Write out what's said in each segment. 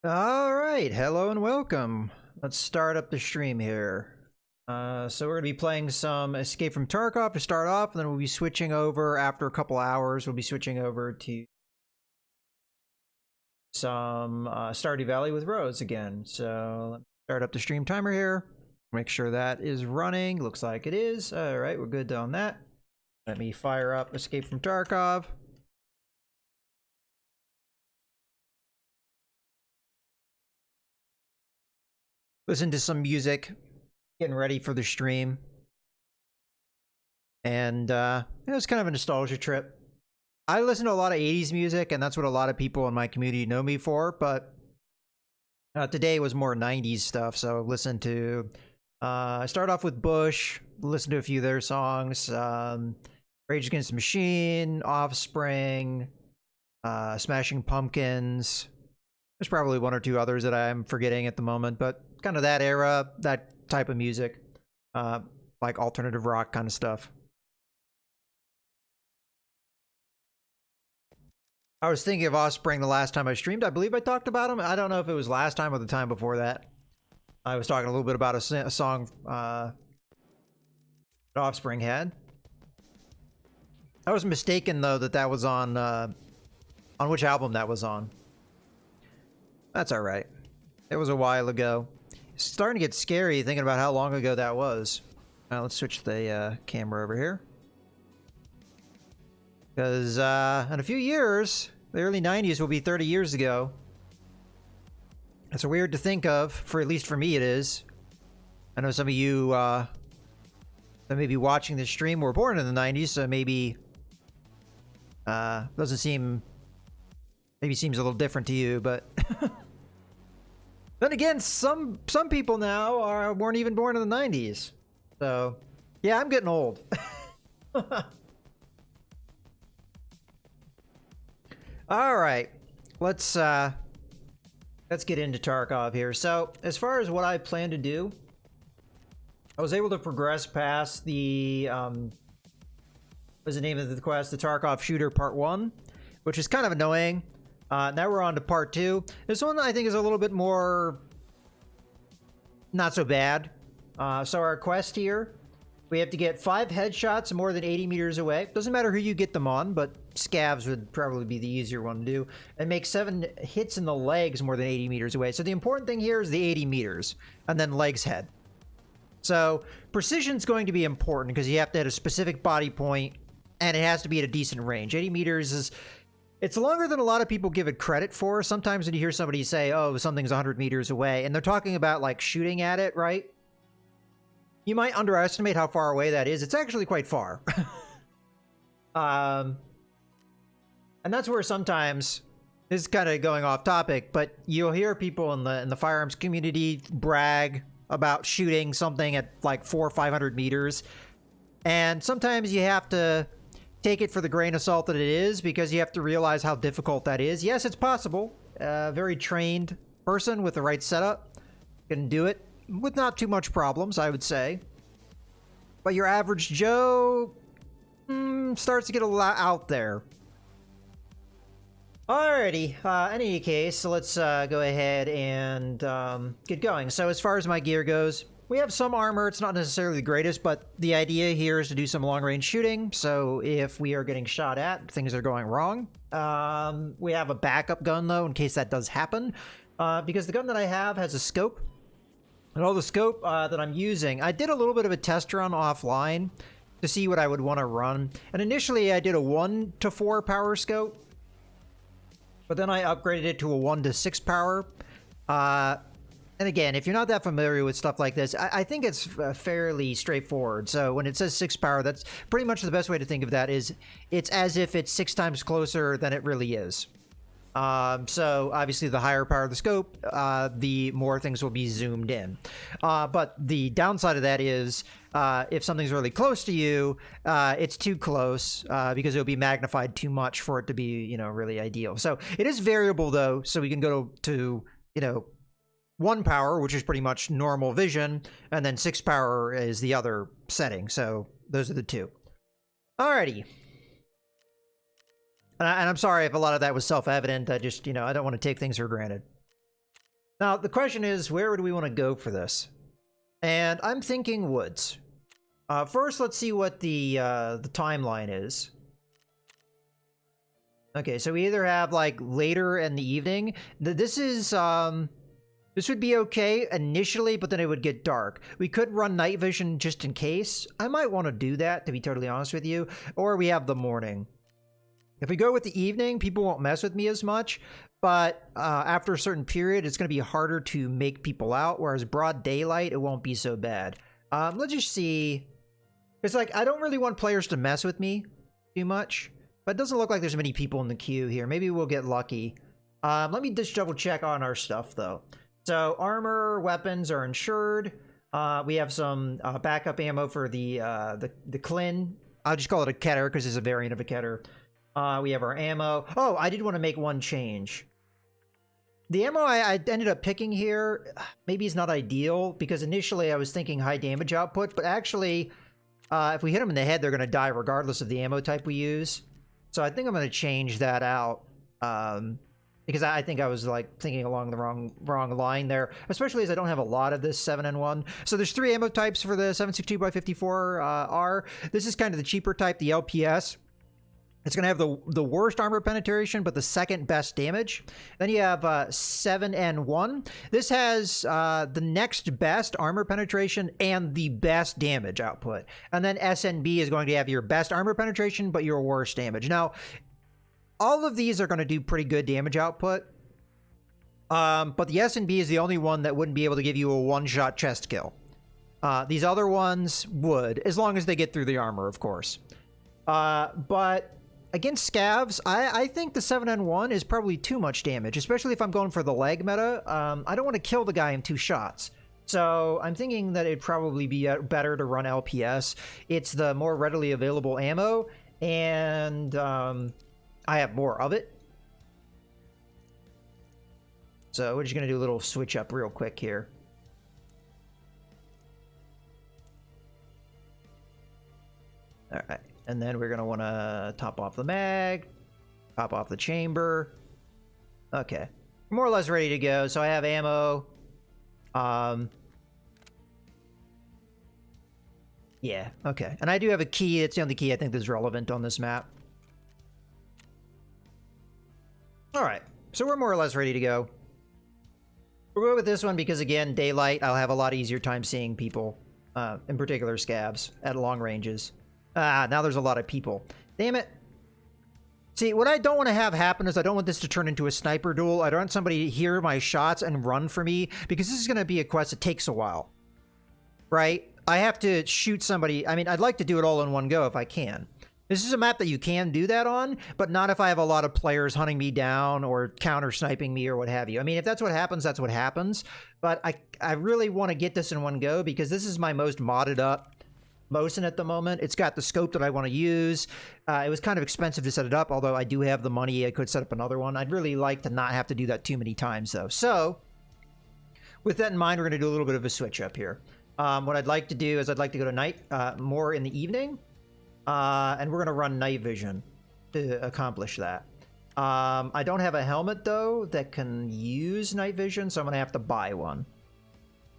All right, hello and welcome. Let's start up the stream here. So we're going to be playing some Escape from Tarkov to start off, and then we'll be switching over after a couple hours. We'll be switching over to some Stardew Valley with Rose again. So let me start up the stream timer here. Make sure that is running. Looks like it is. All right, we're good on that. Let me fire up Escape from Tarkov. Listen to some music, getting ready for the stream. And it was kind of a nostalgia trip. I listen to a lot of 80s music, and that's what a lot of people in my community know me for, but today was more 90s stuff, so listen to... I started off with Bush, listened to a few of their songs, Rage Against the Machine, Offspring, Smashing Pumpkins. There's probably one or two others that I'm forgetting at the moment, but kind of that era, that type of music, like alternative rock kind of stuff. I was thinking of Offspring the last time I streamed. I believe I talked about them. I don't know if it was last time or the time before that. I was talking a little bit about a song that Offspring had. I was mistaken though that was on which album that was on. That's all right. It was a while ago. It's starting to get scary thinking about how long ago that was. Now let's switch the camera over here. Because in a few years, the early 90s will be 30 years ago. That's weird to think of, for at least for me it is. I know some of you that may be watching this stream were born in the 90s, so maybe doesn't seem... Maybe seems a little different to you, but... Then again, some people now weren't even born in the 90s. So, yeah, I'm getting old. All right, let's get into Tarkov here. So, as far as what I plan to do, I was able to progress past the what's the name of the quest? The Tarkov Shooter Part 1, which is kind of annoying. Now we're on to Part 2. This one I think is a little bit more not so bad. So our quest here, we have to get 5 headshots more than 80 meters away. Doesn't matter who you get them on, but scavs would probably be the easier one to do. And make 7 hits in the legs more than 80 meters away. So the important thing here is the 80 meters, and then legs head. So precision's going to be important because you have to hit a specific body point, and it has to be at a decent range. 80 meters is... It's longer than a lot of people give it credit for. Sometimes when you hear somebody say, oh, something's 100 meters away, and they're talking about, like, shooting at it, right? You might underestimate how far away that is. It's actually quite far. And that's where sometimes, this is kind of going off topic, but you'll hear people in the firearms community brag about shooting something at, like, 400 or 500 meters. And sometimes you have to... take it for the grain of salt that it is, because you have to realize how difficult that is. Yes, it's possible. A very trained person with the right setup can do it with not too much problems, I would say. But your average Joe starts to get a lot out there. Alrighty, in any case, so let's go ahead and get going. So as far as my gear goes, we have some armor. It's not necessarily the greatest, but the idea here is to do some long-range shooting. So if we are getting shot at, things are going wrong. We have a backup gun, though, in case that does happen. Because the gun that I have has a scope. And all the scope that I'm using, I did a little bit of a test run offline to see what I would want to run. And initially, I did a 1 to 4 power scope. But then I upgraded it to a 1 to 6 power. And again, if you're not that familiar with stuff like this, I think it's fairly straightforward. So when it says 6 power, that's pretty much the best way to think of that is it's as if it's 6 times closer than it really is. So obviously the higher power of the scope, the more things will be zoomed in. But the downside of that is if something's really close to you, it's too close because it'll be magnified too much for it to be, you know, really ideal. So it is variable though, so we can go to you know, 1 power, which is pretty much normal vision, and then 6 power is the other setting. So those are the two. Alrighty. And I'm sorry if a lot of that was self-evident. I just, you know, I don't want to take things for granted. Now, the question is, where would we want to go for this? And I'm thinking woods. First, let's see what the timeline is. Okay, so we either have, like, later in the evening. This is, this would be okay initially, but then it would get dark. We could run night vision just in case. I might want to do that, to be totally honest with you. Or we have the morning. If we go with the evening, people won't mess with me as much. But after a certain period, it's going to be harder to make people out. Whereas broad daylight, it won't be so bad. Let's just see. It's like, I don't really want players to mess with me too much. But it doesn't look like there's many people in the queue here. Maybe we'll get lucky. Let me just double check on our stuff, though. So armor, weapons are insured. We have some backup ammo for the Klin. I'll just call it a Keter because it's a variant of a Keter. We have our ammo. Oh, I did want to make one change. The ammo I ended up picking here maybe is not ideal because initially I was thinking high damage output, but actually if we hit them in the head, they're going to die regardless of the ammo type we use. So I think I'm going to change that out because I think I was like thinking along the wrong line there, especially as I don't have a lot of this 7N1. So there's 3 ammo types for the 7.62x54R. This is kind of the cheaper type, the LPS. It's going to have the worst armor penetration, but the second best damage. Then you have 7N1. This has the next best armor penetration and the best damage output. And then SNB is going to have your best armor penetration, but your worst damage. Now, all of these are going to do pretty good damage output. But the SNB is the only one that wouldn't be able to give you a one-shot chest kill. These other ones would, as long as they get through the armor, of course. But against scavs, I think the 7N1 is probably too much damage, especially if I'm going for the leg meta. I don't want to kill the guy in 2 shots. So I'm thinking that it'd probably be better to run LPS. It's the more readily available ammo, and I have more of it. So we're just going to do a little switch up real quick here. All right. And then we're going to want to top off the mag, top off the chamber. Okay. More or less ready to go. So I have ammo. Yeah, okay. And I do have a key. It's the only key I think that's relevant on this map. All right. So we're more or less ready to go. We'll go with this one because, again, daylight, I'll have a lot easier time seeing people, in particular scavs, at long ranges. Ah, now there's a lot of people. Damn it. See, what I don't want to have happen is I don't want this to turn into a sniper duel. I don't want somebody to hear my shots and run for me, because this is going to be a quest that takes a while. Right? I have to shoot somebody. I mean, I'd like to do it all in one go if I can. This is a map that you can do that on, but not if I have a lot of players hunting me down or counter-sniping me or what have you. I mean, if that's what happens, that's what happens. But I really want to get this in one go because this is my most modded up Mosin at the moment. It's got the scope that I want to use. It was kind of expensive to set it up, although I do have the money. I could set up another one. I'd really like to not have to do that too many times, though. So, with that in mind, we're going to do a little bit of a switch up here. What I'd like to do is I'd like to go to night, more in the evening, and we're going to run night vision to accomplish that. I don't have a helmet, though, that can use night vision, so I'm going to have to buy one.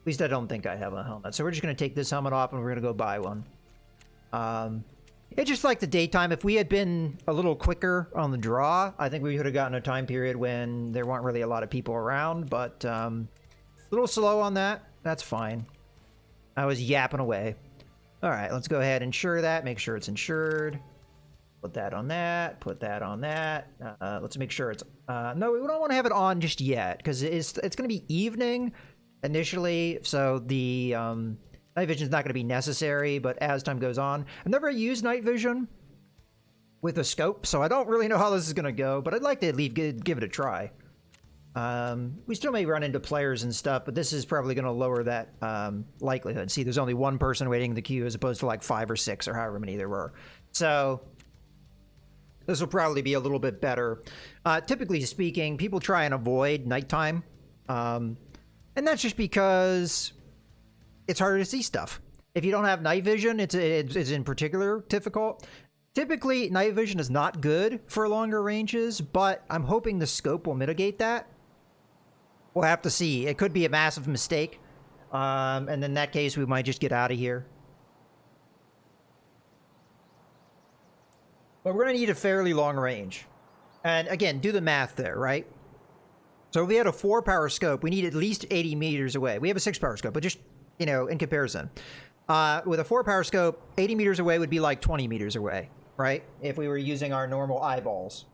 At least I don't think I have a helmet. So we're just going to take this helmet off and we're going to go buy one. It's just like the daytime. If we had been a little quicker on the draw, I think we could have gotten a time period when there weren't really a lot of people around. But a little slow on that. That's fine. I was yapping away. All right, let's go ahead and insure that. Make sure it's insured. Put that on that. Put that on that. Let's make sure it's... no, we don't want to have it on just yet because it's going to be evening initially, so the night vision is not going to be necessary, but as time goes on, I've never used night vision with a scope, so I don't really know how this is going to go, but I'd like to at least give it a try. We still may run into players and stuff, but this is probably going to lower that likelihood. See, there's only one person waiting in the queue as opposed to like 5 or 6 or however many there were. So this will probably be a little bit better. Typically speaking, people try and avoid nighttime. And that's just because it's harder to see stuff. If you don't have night vision, it's in particular difficult. Typically, night vision is not good for longer ranges, but I'm hoping the scope will mitigate that. We'll have to see. It could be a massive mistake. And in that case, we might just get out of here. But we're going to need a fairly long range. And again, do the math there, right? So if we had a 4-power scope, we need at least 80 meters away. We have a 6-power scope, but just, you know, in comparison. With a 4-power scope, 80 meters away would be like 20 meters away, right? If we were using our normal eyeballs.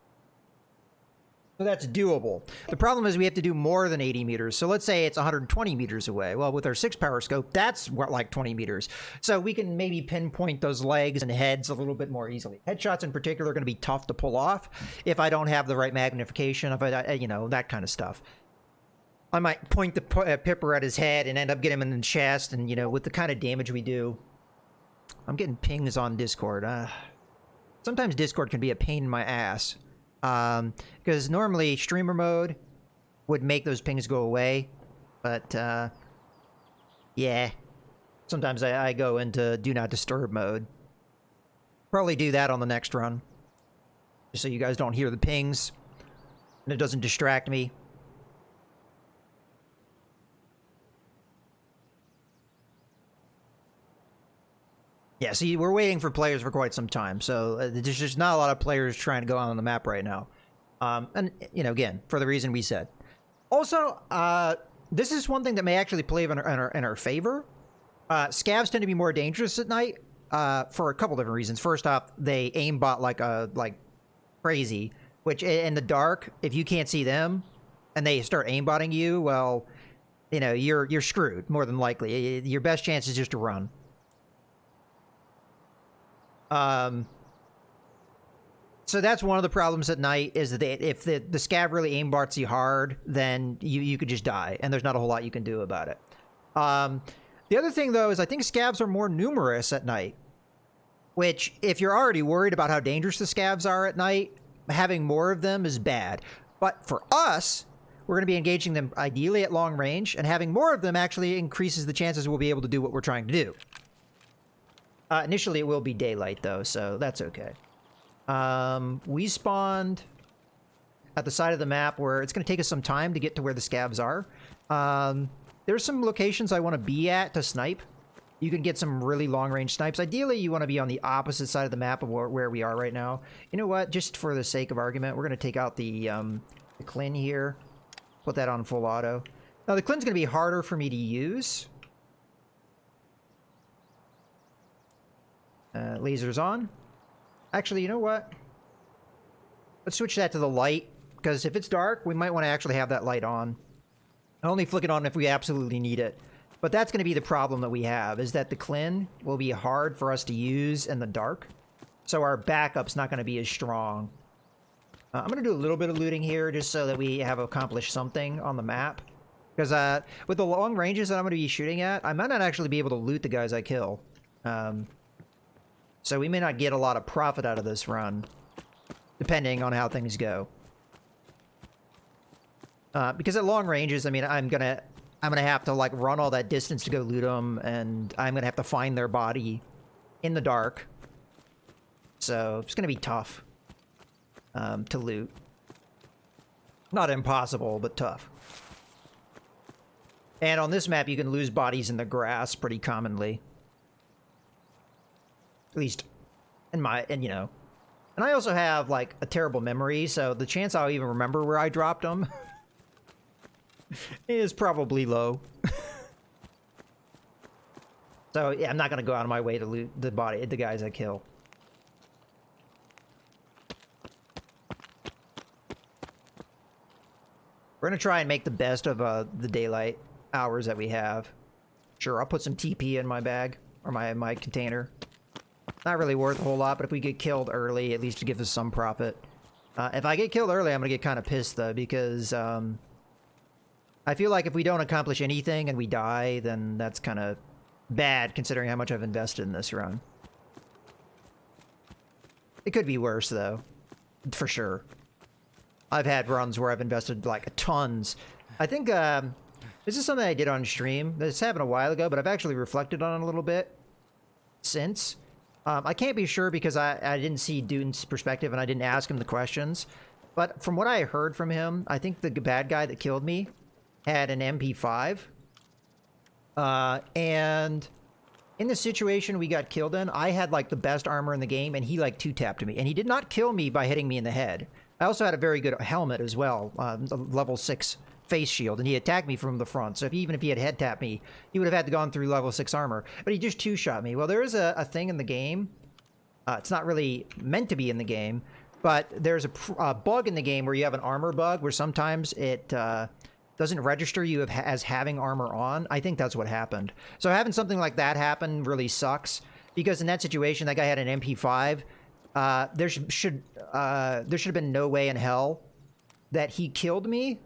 So that's doable. The problem is we have to do more than 80 meters. So let's say it's 120 meters away. Well, with our 6-power scope, that's what, like 20 meters. So we can maybe pinpoint those legs and heads a little bit more easily. Headshots in particular are going to be tough to pull off if I don't have the right magnification, if I, you know, that kind of stuff. I might point the Pipper at his head and end up getting him in the chest. And, you know, with the kind of damage we do, I'm getting pings on Discord. Sometimes Discord can be a pain in my ass. Because normally streamer mode would make those pings go away, but yeah, sometimes I go into do not disturb mode. Probably do that on the next run, just so you guys don't hear the pings and it doesn't distract me. Yeah, see, we're waiting for players for quite some time, so there's just not a lot of players trying to go on the map right now. And, you know, again, for the reason we said. Also, this is one thing that may actually play in our favor. Scavs tend to be more dangerous at night for a couple different reasons. First off, they aimbot like crazy, which in the dark, if you can't see them and they start aimbotting you, well, you know, you're screwed, more than likely. Your best chance is just to run. So that's one of the problems at night is that if the scav really aimbots you hard, then you could just die, and there's not a whole lot you can do about it. The other thing, though, is I think scavs are more numerous at night, which, if you're already worried about how dangerous the scavs are at night, having more of them is bad. But for us, we're going to be engaging them ideally at long range, and having more of them actually increases the chances we'll be able to do what we're trying to do. Initially, it will be daylight, though, so that's okay. We spawned at the side of the map where it's going to take us some time to get to where the scavs are. There's some locations I want to be at to snipe. You can get some really long-range snipes. Ideally, you want to be on the opposite side of the map of where we are right now. You know what? Just for the sake of argument, we're going to take out the Clin here. Put that on full auto. Now, the Clin's going to be harder for me to use. Lasers on. Actually, you know what? Let's switch that to the light, because if it's dark, we might want to actually have that light on. I'll only flick it on if we absolutely need it. But that's going to be the problem that we have, is that the Clin will be hard for us to use in the dark. So our backup's not going to be as strong. I'm going to do a little bit of looting here, just so that we have accomplished something on the map. Because with the long ranges that I'm going to be shooting at, I might not actually be able to loot the guys I kill. So we may not get a lot of profit out of this run, depending on how things go. Because at long ranges, I mean, I'm gonna have to like run all that distance to go loot them, and I'm gonna have to find their body in the dark. So it's gonna be tough to loot. Not impossible, but tough. And on this map, you can lose bodies in the grass pretty commonly. At least in my, you know. And I also have, like, a terrible memory, so the chance I'll even remember where I dropped them is probably low. So, yeah, I'm not gonna go out of my way to loot the guys I kill. We're gonna try and make the best of the daylight hours that we have. Sure, I'll put some TP in my bag, or my container. Not really worth a whole lot, but if we get killed early, at least it gives us some profit. If I get killed early, I'm gonna get kind of pissed, though, because I feel like if we don't accomplish anything and we die, then that's kind of bad, considering how much I've invested in this run. It could be worse, though. For sure. I've had runs where I've invested, like, tons. I think this is something I did on stream. This happened a while ago, but I've actually reflected on it a little bit since. I can't be sure because I didn't see Dune's perspective and I didn't ask him the questions. But from what I heard from him, I think the bad guy that killed me had an MP5. And in the situation we got killed in, I had like the best armor in the game, and he like two-tapped me. And he did not kill me by hitting me in the head. I also had a very good helmet as well, a level 6 face shield, and he attacked me from the front. So even if he had head tapped me, he would have had to gone through level 6 armor. But he just two-shot me. Well, there is a thing in the game. It's not really meant to be in the game, but there's a bug in the game where you have an armor bug where sometimes it doesn't register you as having armor on. I think that's what happened. So having something like that happen really sucks, because in that situation, that guy had an MP5. There should have been no way in hell that he killed me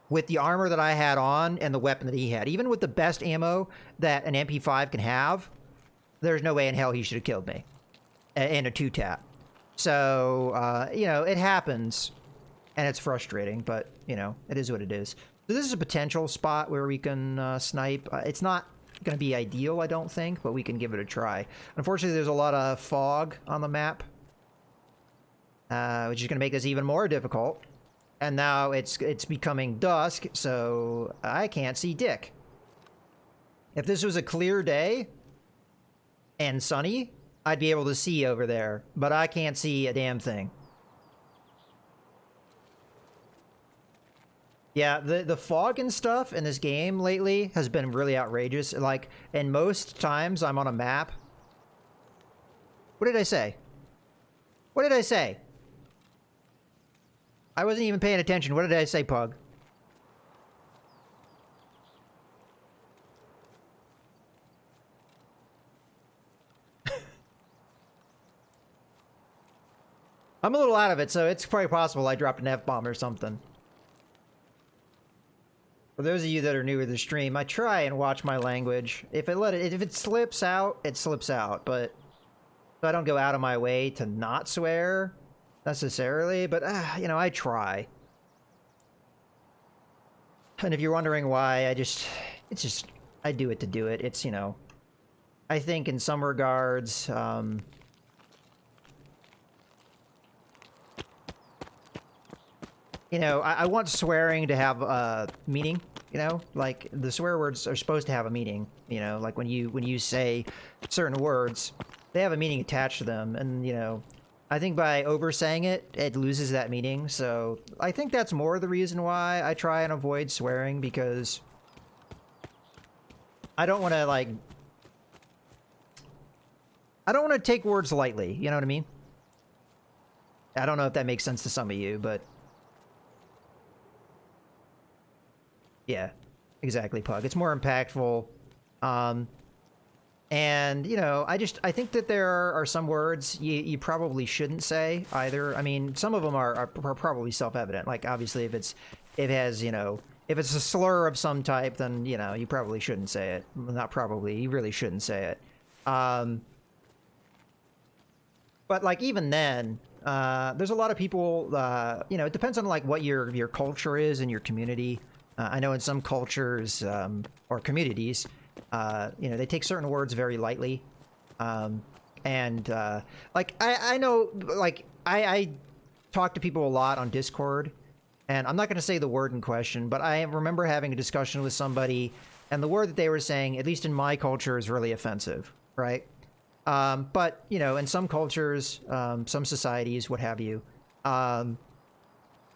with the armor that I had on and the weapon that he had. Even with the best ammo that an MP5 can have, there's no way in hell he should have killed me in a two-tap. So, you know, it happens, and it's frustrating, but, you know, it is what it is. So this is a potential spot where we can snipe. It's not going to be ideal, I don't think, but we can give it a try. Unfortunately, there's a lot of fog on the map, which is going to make this even more difficult. And now it's becoming dusk, so I can't see dick. If this was a clear day and sunny, I'd be able to see over there, but I can't see a damn thing. Yeah, the fog and stuff in this game lately has been really outrageous. Like, and most times I'm on a map. What did I say? What did I say? I wasn't even paying attention. What did I say, Pug? I'm a little out of it, so it's probably possible I dropped an F-bomb or something. For those of you that are new to the stream, I try and watch my language. If it slips out, it slips out. But I don't go out of my way to not swear necessarily. But you know, I try. And if you're wondering why, I do it to do it. It's, you know, I think in some regards, you know, I want swearing to have a meaning, you know? Like, the swear words are supposed to have a meaning, you know? Like, when you say certain words, they have a meaning attached to them. And, you know, I think by oversaying it, it loses that meaning. So, I think that's more the reason why I try and avoid swearing, because I don't want to, like... I don't want to take words lightly, you know what I mean? I don't know if that makes sense to some of you, but... Yeah, exactly, Pug. It's more impactful. And, you know, I think that there are some words you probably shouldn't say either. I mean, some of them are probably self-evident. Like, obviously, if it has, you know, if it's a slur of some type, then, you know, you probably shouldn't say it. Well, not probably, you really shouldn't say it. But, like, even then, there's a lot of people, you know, it depends on, like, what your culture is in your community. I know in some cultures or communities, you know, they take certain words very lightly. And like, I know, like, I talk to people a lot on Discord, and I'm not going to say the word in question, but I remember having a discussion with somebody, and the word that they were saying, at least in my culture, is really offensive, right? But, you know, in some cultures, some societies, what have you,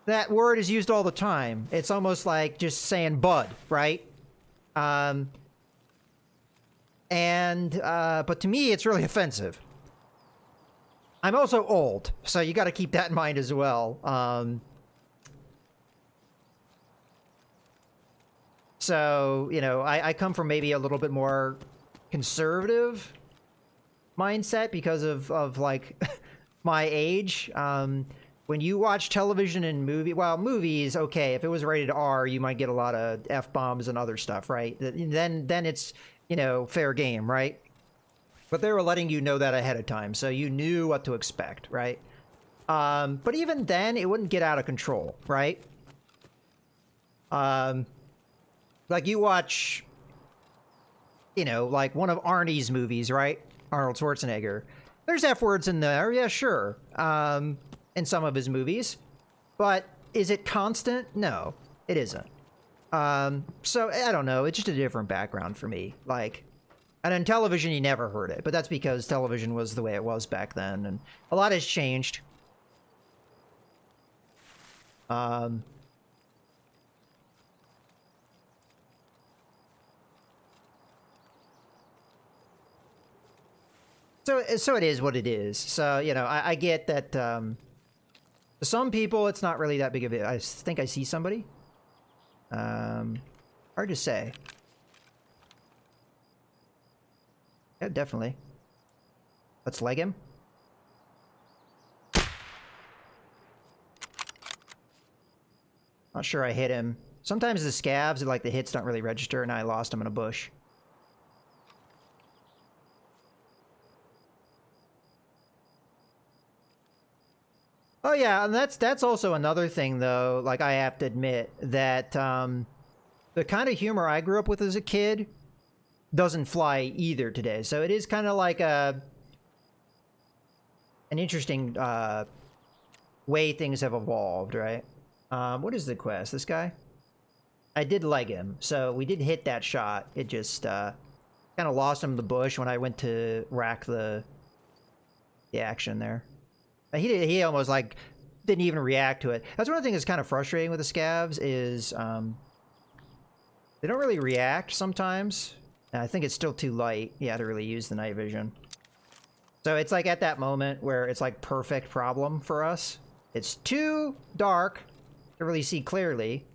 that word is used all the time. It's almost like just saying bud, right? But to me, it's really offensive. I'm also old, so you got to keep that in mind as well. So, you know, I come from maybe a little bit more conservative mindset because of like my age. When you watch television and movies, okay, if it was rated R, you might get a lot of F-bombs and other stuff, right? Then it's, you know, fair game, right? But they were letting you know that ahead of time, so you knew what to expect, right? But even then, it wouldn't get out of control, right? Like, you watch, you know, like one of Arnie's movies, right? Arnold Schwarzenegger. There's F-words in there, yeah, sure. In some of his movies. But is it constant? No. It isn't. So I don't know. It's just a different background for me. Like, and in television, you never heard it, but that's because television was the way it was back then, and a lot has changed. So it is what it is. So, you know, I get that, to some people, it's not really that big of a... I think I see somebody. Hard to say. Yeah, definitely. Let's leg him. Not sure I hit him. Sometimes the scavs, like the hits don't really register, and I lost him in a bush. Oh yeah, and that's also another thing though, like I have to admit that the kind of humor I grew up with as a kid doesn't fly either today. So it is kind of like an interesting way things have evolved, right? What is the quest? This guy? I did leg him, so we did hit that shot. It just kind of lost him in the bush when I went to rack the action there. He almost like didn't even react to it. That's one of the things that's kind of frustrating with the scavs is they don't really react sometimes. And I think it's still too light, yeah, to really use the night vision. So it's like at that moment where it's like perfect problem for us. It's too dark to really see clearly,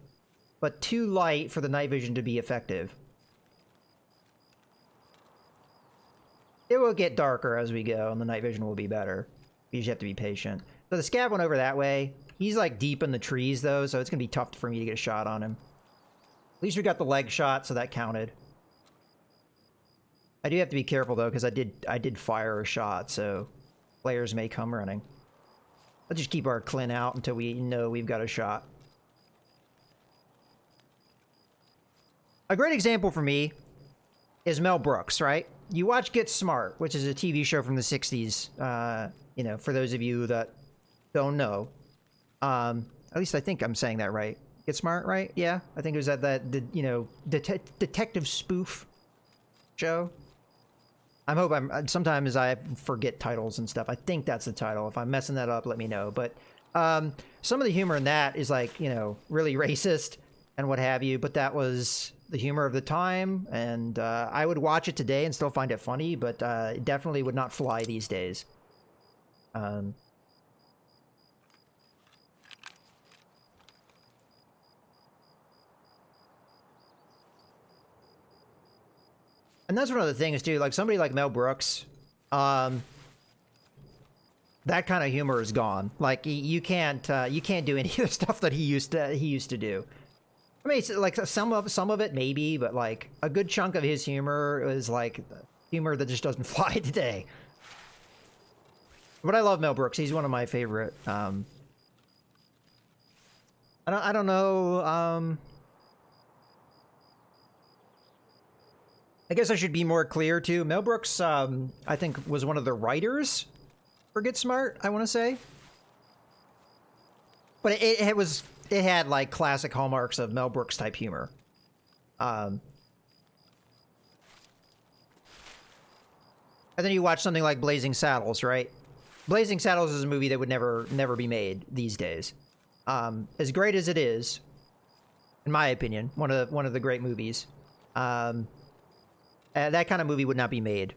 but too light for the night vision to be effective. It will get darker as we go, and the night vision will be better. You just have to be patient. So the scav went over that way. He's like deep in the trees though, so it's gonna be tough for me to get a shot on him. At least we got the leg shot, so that counted. I do have to be careful though, because I did fire a shot, so players may come running. Let's just keep our Clint out until we know we've got a shot. A great example for me is Mel Brooks, right? You watch Get Smart, which is a TV show from the 60s, you know, for those of you that don't know. At least I think I'm saying that right. Get Smart, right? Yeah, I think it was that you know, detective spoof show. I hope sometimes I forget titles and stuff. I think that's the title. If I'm messing that up, let me know. But some of the humor in that is like, you know, really racist and what have you. But that was the humor of the time, and I would watch it today and still find it funny, but it definitely would not fly these days. And that's one of the things too, like somebody like Mel Brooks, that kind of humor is gone. Like you can't do any of the stuff that he used to do. I mean, it's like some of it maybe, but like a good chunk of his humor is like humor that just doesn't fly today. But I love Mel Brooks. He's one of my favorite. I don't know. I guess I should be more clear too. Mel Brooks, I think, was one of the writers for Get Smart, I want to say. But it had like classic hallmarks of Mel Brooks type humor. And then you watch something like Blazing Saddles, right? Blazing Saddles is a movie that would never be made these days. As great as it is, in my opinion, one of the great movies. That kind of movie would not be made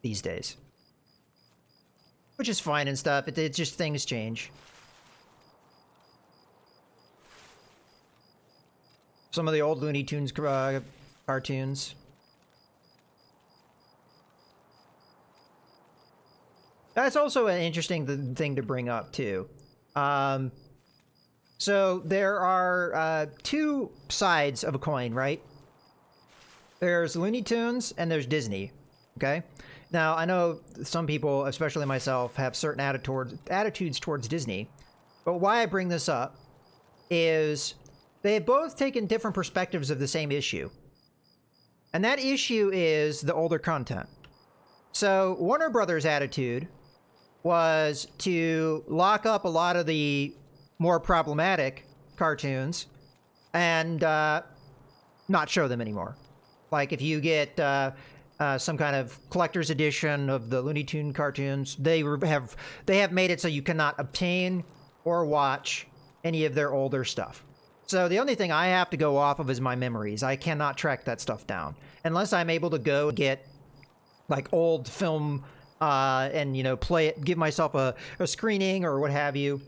these days. Which is fine and stuff. It's just things change. Some of the old Looney Tunes cartoons. That's also an interesting thing to bring up, too. So there are two sides of a coin, right? There's Looney Tunes and there's Disney, okay? Now, I know some people, especially myself, have certain attitudes towards Disney. But why I bring this up is they have both taken different perspectives of the same issue. And that issue is the older content. So Warner Brothers' attitude was to lock up a lot of the more problematic cartoons and not show them anymore. Like if you get some kind of collector's edition of the Looney Tune cartoons, they have made it so you cannot obtain or watch any of their older stuff. So the only thing I have to go off of is my memories. I cannot track that stuff down unless I'm able to go get like old film and, you know, play it, give myself a screening or what have you.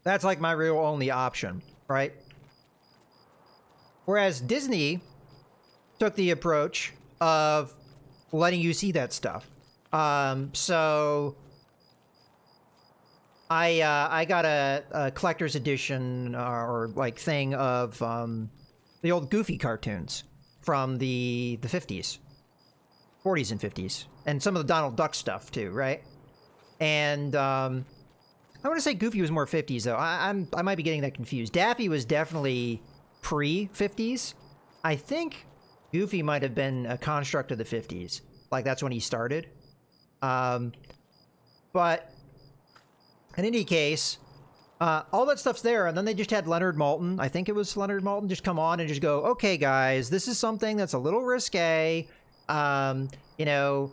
That's like my real only option, right? Whereas Disney took the approach of letting you see that stuff. So I got a collector's edition or like thing of the old Goofy cartoons from the 50s, 40s and 50s, and some of the Donald Duck stuff too, right? And I want to say Goofy was more 50s though. I might be getting that confused. Daffy was definitely pre-50s. I think Goofy might have been a construct of the 50s. Like that's when he started. But in any case, all that stuff's there, and then they just had Leonard Maltin, I think it was Leonard Maltin, just come on and just go, okay guys, this is something that's a little risque, you know,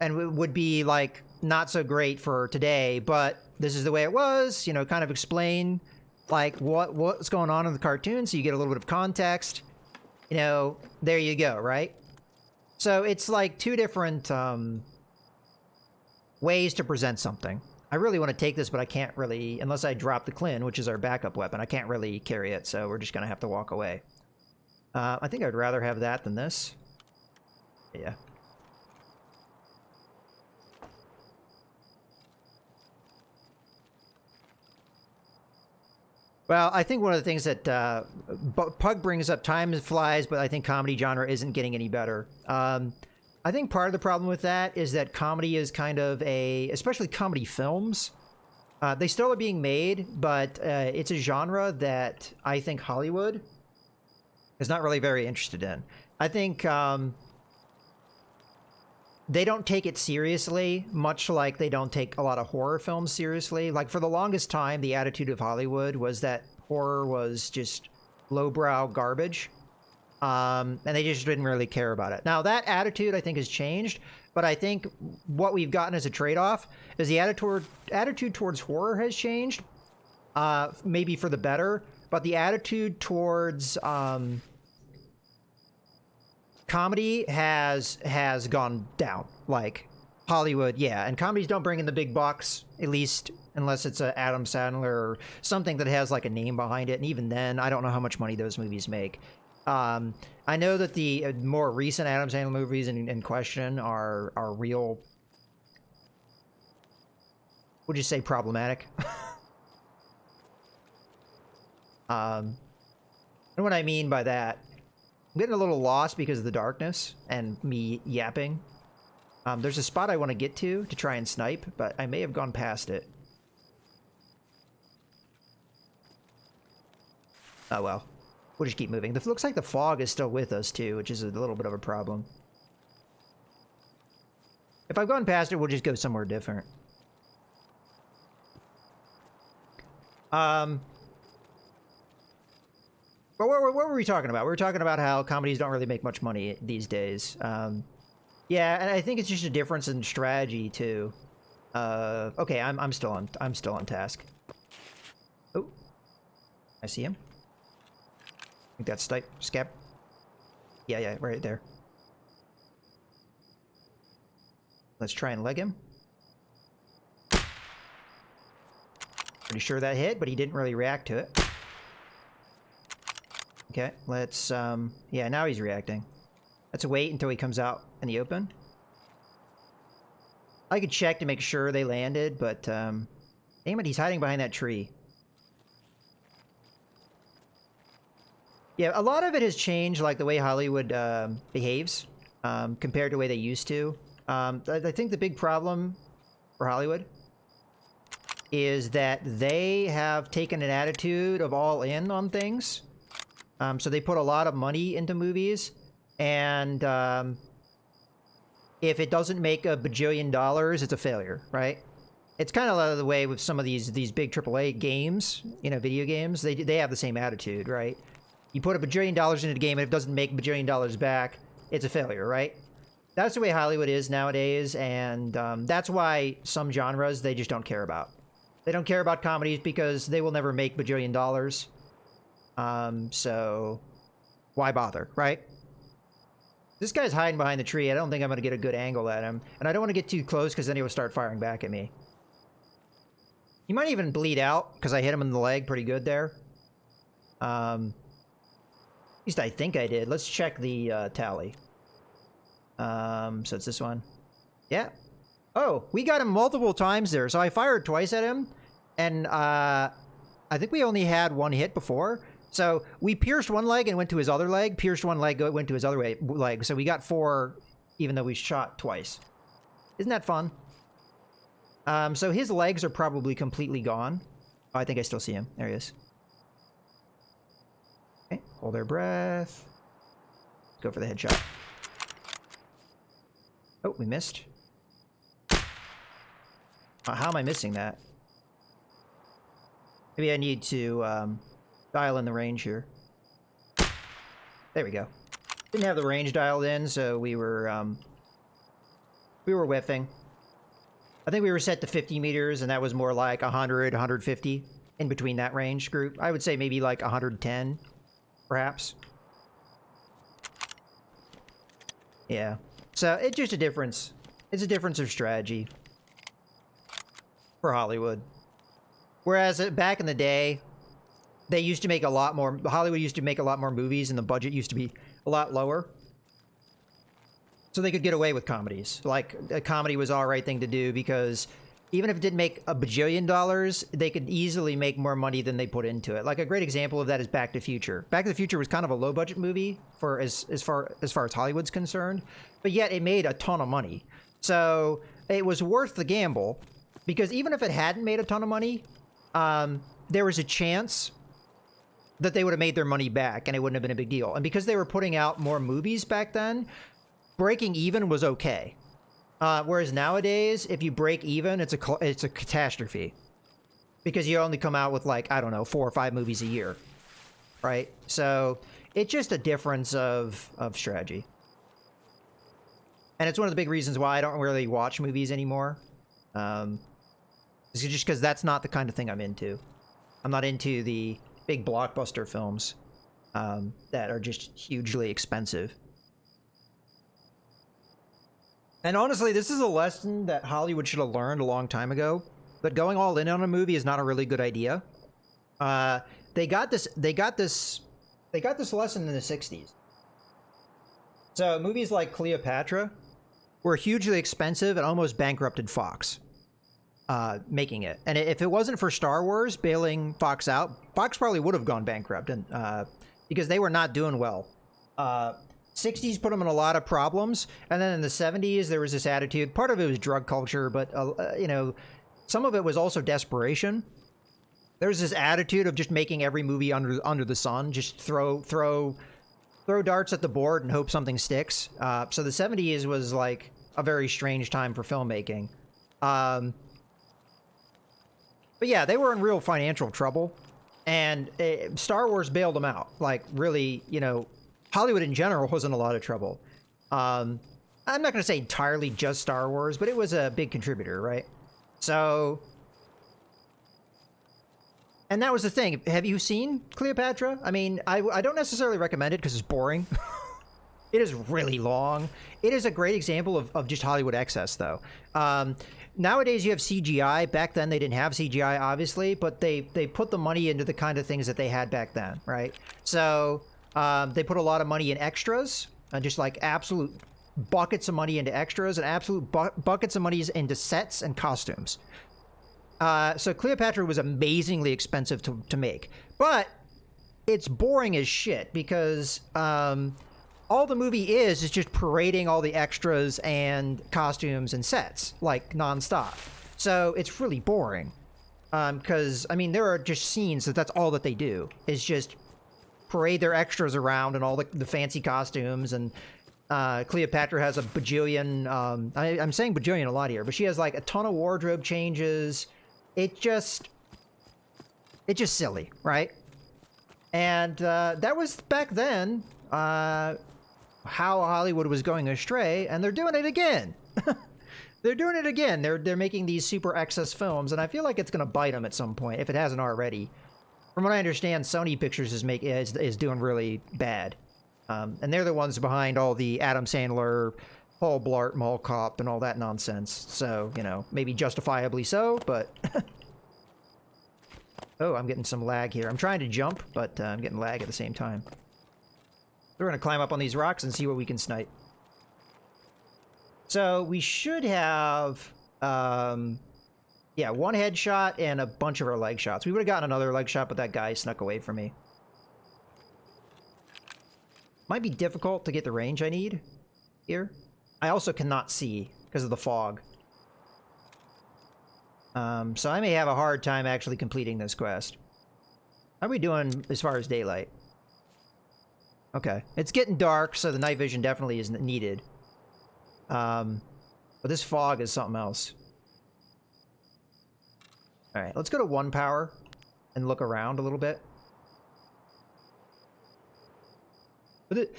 and it would be like not so great for today, but this is the way it was, you know, kind of explain like what's going on in the cartoon so you get a little bit of context, you know, there you go, right? So it's like two different ways to present something. I really want to take this, but I can't really, unless I drop the Clin, which is our backup weapon, I can't really carry it, so we're just gonna have to walk away. I think I'd rather have that than this. Yeah. Well, I think one of the things that Pug brings up, time flies, but I think comedy genre isn't getting any better. I think part of the problem with that is that comedy is kind of especially comedy films, they still are being made, but it's a genre that I think Hollywood is not really very interested in. I think they don't take it seriously, much like they don't take a lot of horror films seriously. Like for the longest time, the attitude of Hollywood was that horror was just lowbrow garbage. And they just didn't really care about it. Now that attitude I think has changed, but I think what we've gotten as a trade-off is the attitude towards horror has changed, maybe for the better, but the attitude towards comedy has gone down. Like Hollywood, yeah, and comedies don't bring in the big bucks, at least unless it's a Adam Sandler or something that has like a name behind it, and even then I don't know how much money those movies make. I know that the more recent Adam Sandler movies in question are real, would you say problematic? And what I mean by that, I'm getting a little lost because of the darkness and me yapping. There's a spot I want to get to try and snipe, but I may have gone past it. Oh well. We'll just keep moving. It looks like the fog is still with us, too, which is a little bit of a problem. If I've gone past it, we'll just go somewhere different. But what were we talking about? We were talking about how comedies don't really make much money these days. Yeah, and I think it's just a difference in strategy, too. Okay, I'm still on task. Oh, I see him. I think that's Scab. Yeah, right there. Let's try and leg him. Pretty sure that hit, but he didn't really react to it. Okay, let's, yeah, now he's reacting. Let's wait until he comes out in the open. I could check to make sure they landed, but, damn it, he's hiding behind that tree. Yeah, a lot of it has changed, like the way Hollywood behaves compared to the way they used to. I think the big problem for Hollywood is that they have taken an attitude of all in on things. So they put a lot of money into movies, and if it doesn't make $1 bajillion, it's a failure, right? It's kind of the way with some of these big AAA games, you know, video games. They have the same attitude, right? You put a bajillion dollars into the game, and if it doesn't make a bajillion dollars back, it's a failure, right? That's the way Hollywood is nowadays, and that's why some genres they just don't care about. They don't care about comedies because they will never make bajillion dollars. So why bother, right? This guy's hiding behind the tree. I don't think I'm going to get a good angle at him, and I don't want to get too close because then he will start firing back at me. He might even bleed out because I hit him in the leg pretty good there. At least I think I did. Let's check the tally. So it's this one. Yeah. Oh, we got him multiple times there. So I fired twice at him, and I think we only had one hit before. So we pierced one leg and went to his other leg. Pierced one leg, went to his other leg. So we got 4, even though we shot twice. Isn't that fun? So his legs are probably completely gone. Oh, I think I still see him. There he is. Okay, hold our breath. Let's go for the headshot. Oh, we missed. How am I missing that? Maybe I need to dial in the range here. There we go. Didn't have the range dialed in, so we were whiffing. I think we were set to 50 meters, and that was more like 100, 150 in between that range group. I would say maybe like 110, perhaps. Yeah. So it's just a difference. It's a difference of strategy for Hollywood. Whereas back in the day, they used to make a lot more. Hollywood used to make a lot more movies, and the budget used to be a lot lower. So they could get away with comedies. Like, a comedy was all right thing to do because even if it didn't make a bajillion dollars, they could easily make more money than they put into it. Like, a great example of that is Back to the Future. Back to the Future was kind of a low-budget movie for as far as Hollywood's concerned, but yet it made a ton of money. So it was worth the gamble because even if it hadn't made a ton of money, there was a chance that they would have made their money back and it wouldn't have been a big deal. And because they were putting out more movies back then, breaking even was okay. Whereas nowadays, if you break even, it's a catastrophe. Because you only come out with, like, I don't know, 4 or 5 movies a year. Right? So it's just a difference of strategy. And it's one of the big reasons why I don't really watch movies anymore. It's just because that's not the kind of thing I'm into. I'm not into the big blockbuster films that are just hugely expensive. And honestly, this is a lesson that Hollywood should have learned a long time ago. But going all in on a movie is not a really good idea. They got this lesson in the 60s. So movies like Cleopatra were hugely expensive and almost bankrupted Fox, making it. And if it wasn't for Star Wars bailing Fox out, Fox probably would have gone bankrupt, and because they were not doing well. 60s put them in a lot of problems, and then in the 70s there was this attitude. Part of it was drug culture, but you know, some of it was also desperation. There's this attitude of just making every movie under the sun, just throw darts at the board and hope something sticks. So the 70s was like a very strange time for filmmaking. But yeah, they were in real financial trouble, and Star Wars bailed them out. Like, really, you know, Hollywood in general was in a lot of trouble. I'm not going to say entirely just Star Wars, but it was a big contributor, right? So, and that was the thing. Have you seen Cleopatra? I mean, I don't necessarily recommend it because it's boring. It is really long. It is a great example of just Hollywood excess, though. Nowadays, you have CGI. Back then, they didn't have CGI, obviously, but they put the money into the kind of things that they had back then, right? So they put a lot of money in extras, just like absolute buckets of money into extras, and absolute buckets of money into sets and costumes. So Cleopatra was amazingly expensive to make, but it's boring as shit because all the movie is just parading all the extras and costumes and sets, like, nonstop. So it's really boring. Because, I mean, there are just scenes that's all that they do, is just parade their extras around and all the fancy costumes and Cleopatra has a bajillion, I'm saying bajillion a lot here, but she has like a ton of wardrobe changes. It's just silly, right? And that was back then, how Hollywood was going astray, and they're doing it again. They're doing it again. They're making these super excess films, and I feel like it's going to bite them at some point, if it hasn't already. From what I understand, Sony Pictures is doing really bad. And they're the ones behind all the Adam Sandler, Paul Blart Mall Cop and all that nonsense. So, you know, maybe justifiably so, but... Oh, I'm getting some lag here. I'm trying to jump, but I'm getting lag at the same time. We're going to climb up on these rocks and see what we can snipe. So, we should have... yeah, one headshot and a bunch of our leg shots. We would have gotten another leg shot, but that guy snuck away from me. Might be difficult to get the range I need here. I also cannot see because of the fog. So I may have a hard time actually completing this quest. How are we doing as far as daylight? Okay. It's getting dark, so the night vision definitely isn't needed. But this fog is something else. Alright, let's go to 1 power and look around a little bit. But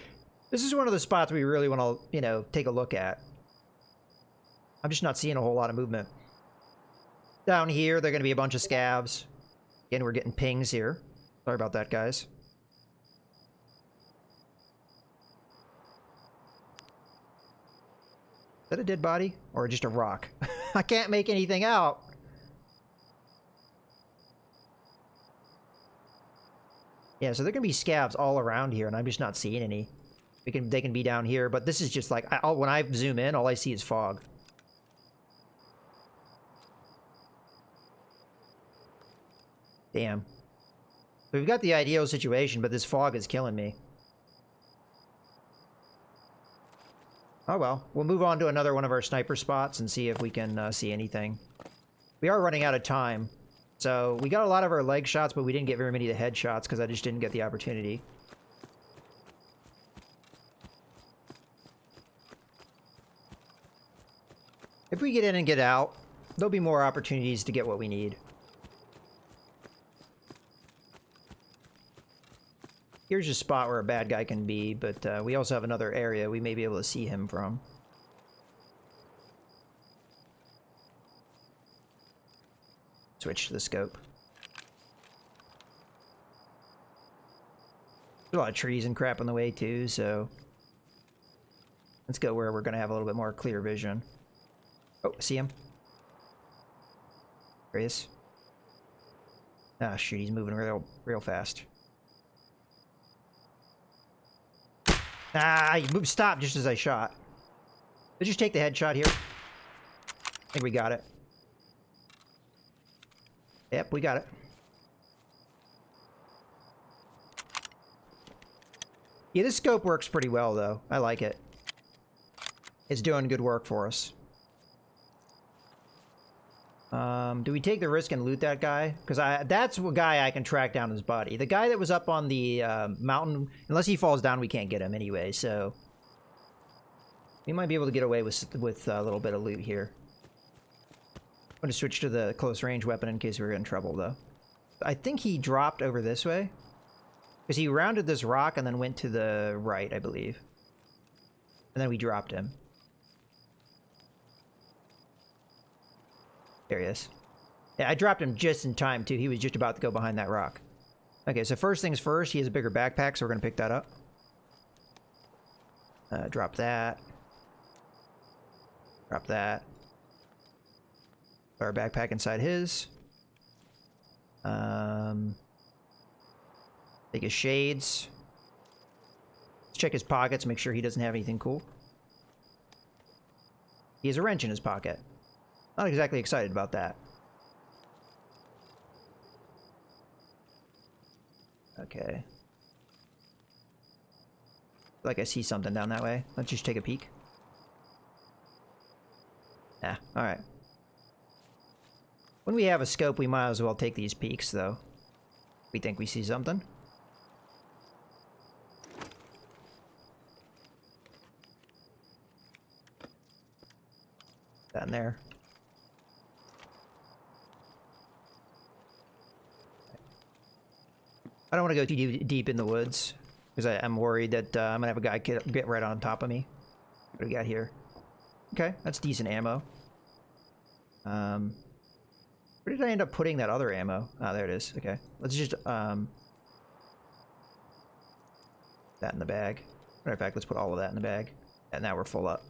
this is one of the spots we really want to, you know, take a look at. I'm just not seeing a whole lot of movement. Down here, there are going to be a bunch of scavs. Again, we're getting pings here. Sorry about that, guys. Is that a dead body? Or just a rock? I can't make anything out. Yeah, so there can be scavs all around here, and I'm just not seeing any. They can be down here, but this is just like... when I zoom in, all I see is fog. Damn. We've got the ideal situation, but this fog is killing me. Oh well. We'll move on to another one of our sniper spots and see if we can see anything. We are running out of time. So, we got a lot of our leg shots, but we didn't get very many of the headshots because I just didn't get the opportunity. If we get in and get out, there'll be more opportunities to get what we need. Here's a spot where a bad guy can be, but we also have another area we may be able to see him from. Switch to the scope. There's a lot of trees and crap in the way too, so... Let's go where we're going to have a little bit more clear vision. Oh, see him? There he is. Ah, shoot, he's moving real fast. Ah, he stopped just as I shot. Let's just take the headshot here. I think we got it. Yep, we got it. Yeah, this scope works pretty well, though. I like it. It's doing good work for us. Do we take the risk and loot that guy? Because that's a guy I can track down his body. The guy that was up on the mountain, unless he falls down, we can't get him anyway, so... We might be able to get away with a little bit of loot here. I'm going to switch to the close range weapon in case we're in trouble, though. I think he dropped over this way. Because he rounded this rock and then went to the right, I believe. And then we dropped him. There he is. Yeah, I dropped him just in time, too. He was just about to go behind that rock. Okay, so first things first, he has a bigger backpack, so we're going to pick that up. Drop that. Drop that. Put our backpack inside his. Take his shades. Let's check his pockets, make sure he doesn't have anything cool. He has a wrench in his pocket. Not exactly excited about that. Okay. Like I see something down that way. Let's just take a peek. Ah, alright. When we have a scope, we might as well take these peeks, though. We think we see something. That in there. I don't want to go too deep in the woods because I'm worried that I'm gonna have a guy get right on top of me. What do we got here? Okay, that's decent ammo. Where did I end up putting that other ammo? Ah, there it is. Okay, let's just that in the bag. Matter of fact, let's put all of that in the bag. And now we're full up.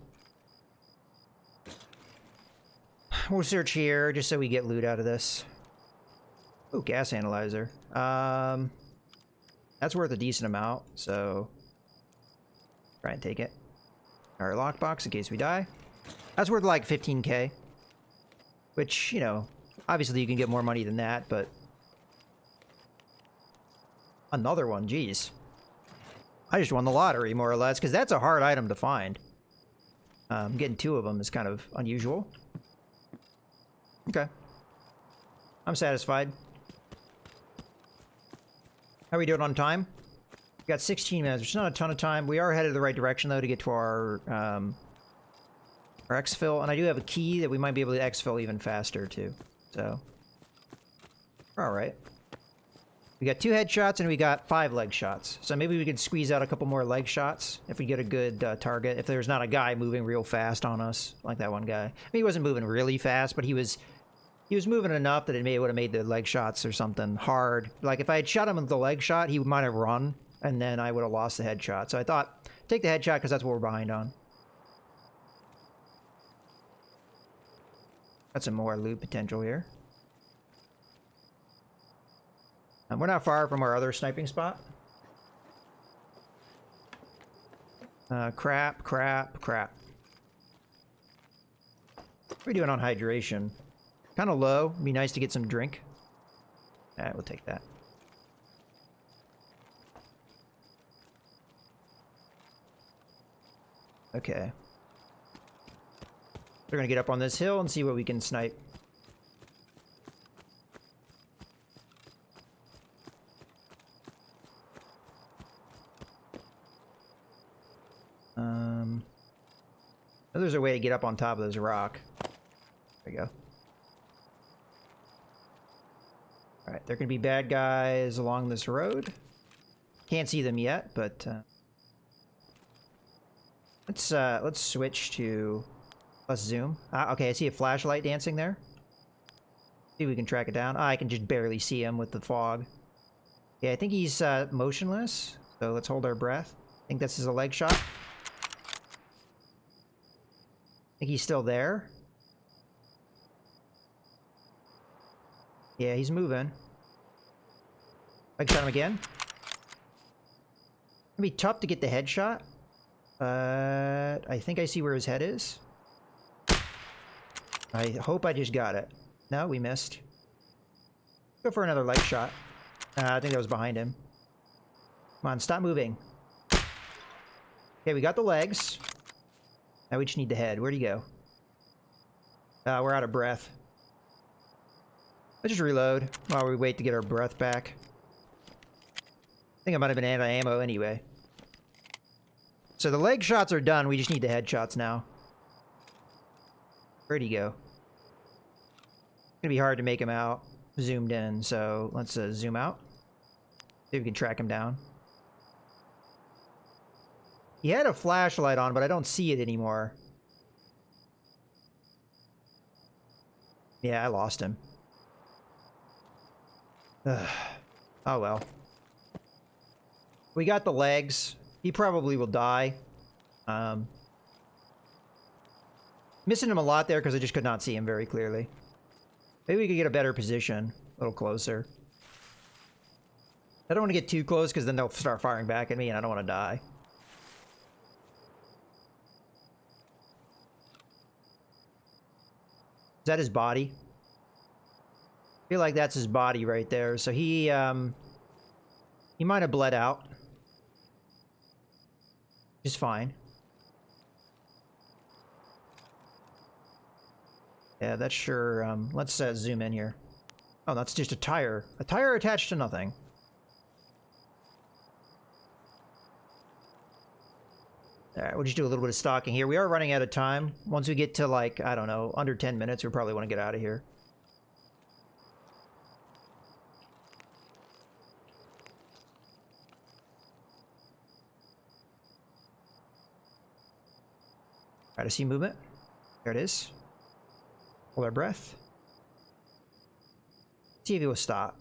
We'll search here just so we get loot out of this. Oh, gas analyzer. That's worth a decent amount, so try and take it. Our lockbox in case we die. That's worth like 15k. Which, you know, obviously you can get more money than that, but another one, geez. I just won the lottery, more or less, because that's a hard item to find. Getting 2 of them is kind of unusual. Okay. I'm satisfied. How are we doing on time? We got 16 minutes, which is not a ton of time. We are headed the right direction, though, to get to our exfil. And I do have a key that we might be able to exfil even faster, too. So, we're all right. We got 2 headshots and we got 5 leg shots. So maybe we could squeeze out a couple more leg shots if we get a good target. If there's not a guy moving real fast on us, like that one guy. I mean, he wasn't moving really fast, but he was moving enough that it would have made the leg shots or something hard. Like if I had shot him with the leg shot, he might have run, and then I would have lost the headshot. So I thought, take the headshot because that's what we're behind on. Got some more loot potential here. We're not far from our other sniping spot. Crap. What are we doing on hydration? Kind of low. It'd be nice to get some drink. Alright, we'll take that. Okay. We're gonna get up on this hill and see what we can snipe. There's a way to get up on top of this rock. There we go. Alright, there can be bad guys along this road. Can't see them yet, but let's switch to zoom. Okay, I see a flashlight dancing there. See if we can track it down. I can just barely see him with the fog. Yeah, I think he's motionless. So let's hold our breath. I think this is a leg shot. I think he's still there. Yeah, he's moving. Leg shot him again. It'd be tough to get the headshot. But I think I see where his head is. I hope I just got it. No, we missed. Go for another leg shot. I think that was behind him. Come on, stop moving. Okay, we got the legs. Now we just need the head. Where'd he go? We're out of breath. Let's just reload while we wait to get our breath back. I think I might have been out of ammo anyway. So the leg shots are done. We just need the headshots now. Where'd he go? It's gonna be hard to make him out zoomed in, so let's zoom out. See if we can track him down. He had a flashlight on, but I don't see it anymore. Yeah, I lost him. Ugh. Oh well. We got the legs. He probably will die. Missing him a lot there because I just could not see him very clearly. Maybe we could get a better position. A little closer. I don't want to get too close because then they'll start firing back at me and I don't want to die. Is that his body? I feel like that's his body right there. So he might have bled out. Just fine. Yeah, that's sure. Let's zoom in here. Oh, that's just a tire. A tire attached to nothing. Alright, we'll just do a little bit of stalking here. We are running out of time. Once we get to, like, I don't know, under 10 minutes, we probably want to get out of here. All right, I see movement. There it is. Hold our breath. See if he will stop.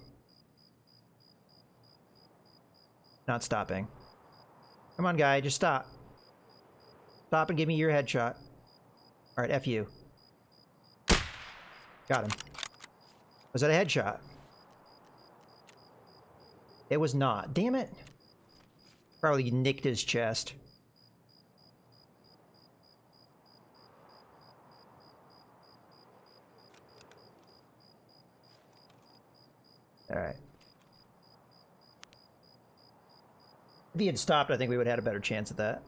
Not stopping. Come on, guy, just stop. Stop and give me your headshot. All right, F you. Got him. Was that a headshot? It was not. Damn it. Probably nicked his chest. All right. If he had stopped, I think we would have had a better chance at that.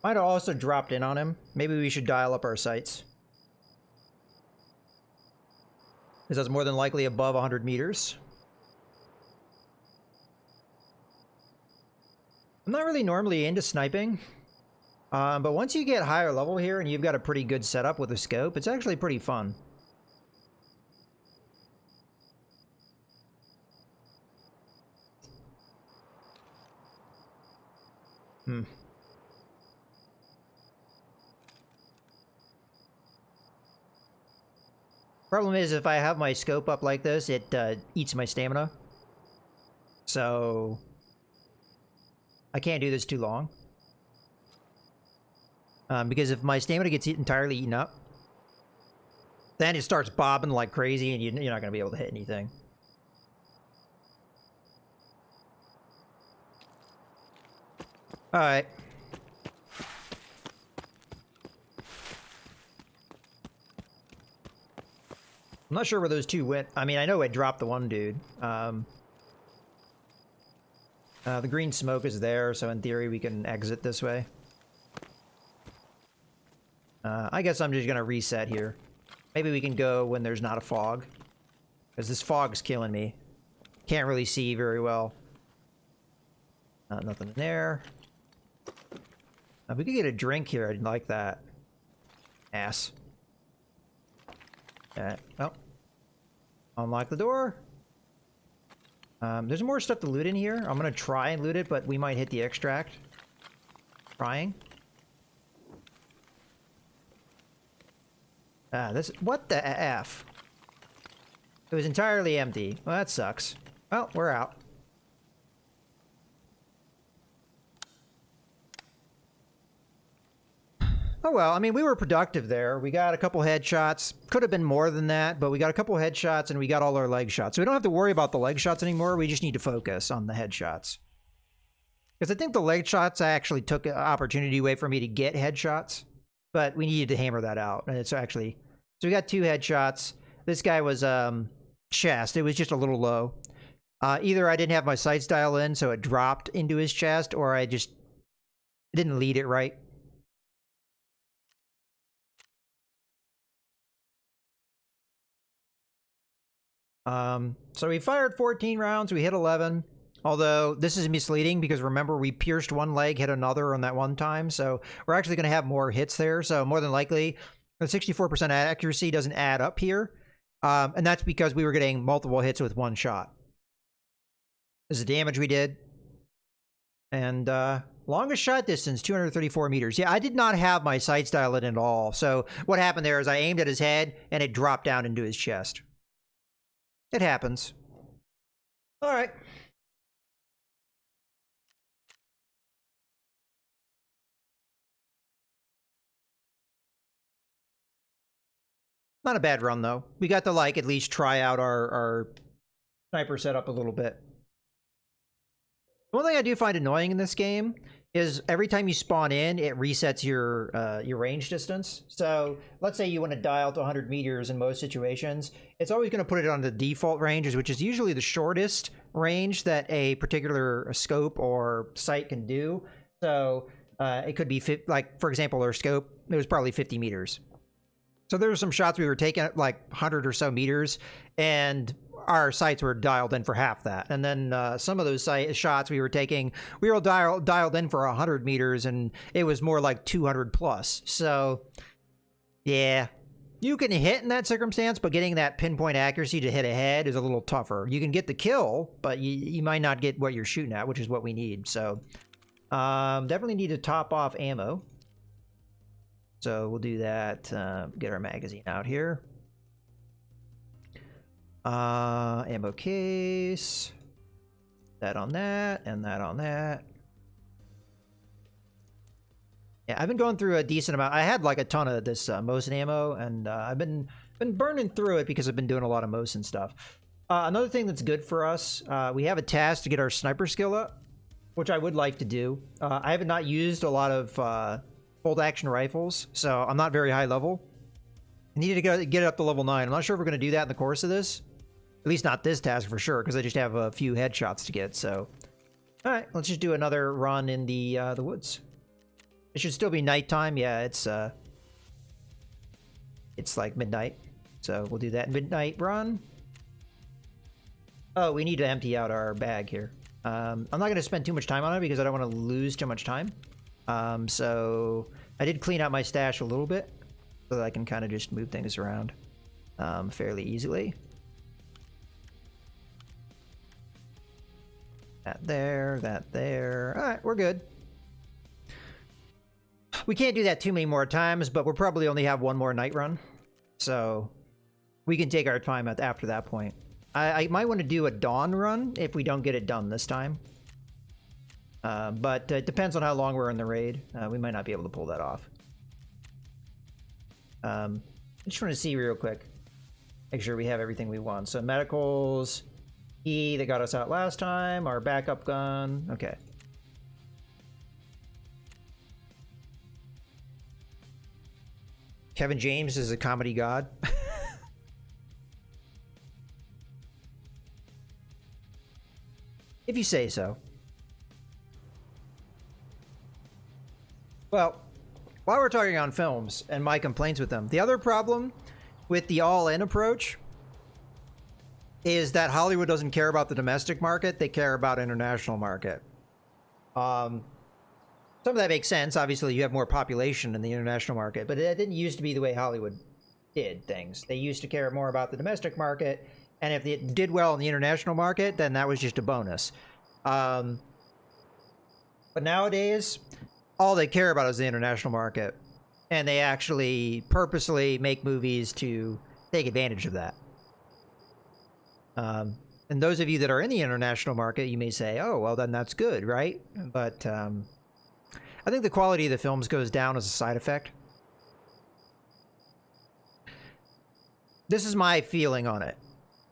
Might have also dropped in on him. Maybe we should dial up our sights. Because that's more than likely above 100 meters. I'm not really normally into sniping. But once you get higher level here and you've got a pretty good setup with a scope, it's actually pretty fun. Problem is, if I have my scope up like this, it eats my stamina. So I can't do this too long. Because if my stamina gets entirely eaten up, then it starts bobbing like crazy and you're not going to be able to hit anything. Alright. I'm not sure where those two went. I mean, I know it dropped the one dude. The green smoke is there, so in theory we can exit this way. I guess I'm just gonna reset here. Maybe we can go when there's not a fog. Because this fog's killing me. Can't really see very well. Nothing in there. We could get a drink here. I'd like that. Ass. Alright. Oh. Unlock the door. There's more stuff to loot in here. I'm gonna try and loot it, but we might hit the extract. Trying. What the F? It was entirely empty. Well, that sucks. Well, we're out. Oh well, I mean, we were productive there. We got a couple headshots. Could have been more than that, but we got a couple headshots and we got all our leg shots. So we don't have to worry about the leg shots anymore. We just need to focus on the headshots. Because I think the leg shots actually took an opportunity away for me to get headshots. But we needed to hammer that out. And it's actually... So we got 2 headshots. This guy was chest. It was just a little low. Either I didn't have my sights dialed in, so it dropped into his chest, or I just didn't lead it right. So we fired 14 rounds, we hit 11, although this is misleading because remember we pierced one leg, hit another on that one time, so we're actually going to have more hits there, so more than likely the 64% accuracy doesn't add up here, and that's because we were getting multiple hits with one shot. This is the damage we did, and longest shot distance, 234 meters. Yeah, I did not have my sights dialed in at all, so what happened there is I aimed at his head and it dropped down into his chest. It happens. All right. Not a bad run, though. We got to, like, at least try out our sniper setup a little bit. One thing I do find annoying in this game is every time you spawn in, it resets your range distance. So let's say you want to dial to 100 meters in most situations. It's always going to put it on the default ranges, which is usually the shortest range that a particular scope or sight can do. So it could be, like, for example, our scope, it was probably 50 meters. So there were some shots we were taking at like 100 or so meters, and our sights were dialed in for half that. And then some of those shots we were taking, we were dialed in for 100 meters, and it was more like 200 plus. So, yeah. You can hit in that circumstance, but getting that pinpoint accuracy to hit a head is a little tougher. You can get the kill, but you might not get what you're shooting at, which is what we need. So, definitely need to top off ammo. So we'll do that. Get our magazine out here. Ammo case. That on that, and that on that. Yeah, I've been going through a decent amount. I had like a ton of this Mosin ammo, and I've been burning through it because I've been doing a lot of Mosin stuff. Another thing that's good for us, we have a task to get our sniper skill up, which I would like to do. I have not used a lot of bolt action rifles, so I'm not very high level. I need to get it up to level 9. I'm not sure if we're going to do that in the course of this. At least not this task for sure, because I just have a few headshots to get. So, all right, let's just do another run in the woods. It should still be nighttime. Yeah, it's like midnight, so we'll do that midnight run. Oh, we need to empty out our bag here. I'm not going to spend too much time on it because I don't want to lose too much time. So I did clean out my stash a little bit so that I can kind of just move things around fairly easily. That there, that there. All right, we're good. We can't do that too many more times, but we'll probably only have one more night run. So we can take our time after that point. I might want to do a dawn run if we don't get it done this time. But it depends on how long we're in the raid. We might not be able to pull that off. I just want to see real quick. Make sure we have everything we want. So medicals, key that got us out last time, our backup gun. Okay. Kevin James is a comedy god. If you say so. Well, while we're talking on films and my complaints with them, the other problem with the all-in approach is that Hollywood doesn't care about the domestic market, they care about international market. Some of that makes sense. Obviously, you have more population in the international market, but it didn't used to be the way Hollywood did things. They used to care more about the domestic market, and if it did well in the international market, then that was just a bonus. But nowadays, all they care about is the international market, and they actually purposely make movies to take advantage of that. And those of you that are in the international market, you may say, oh, well, then that's good, right? But I think the quality of the films goes down as a side effect. This is my feeling on it.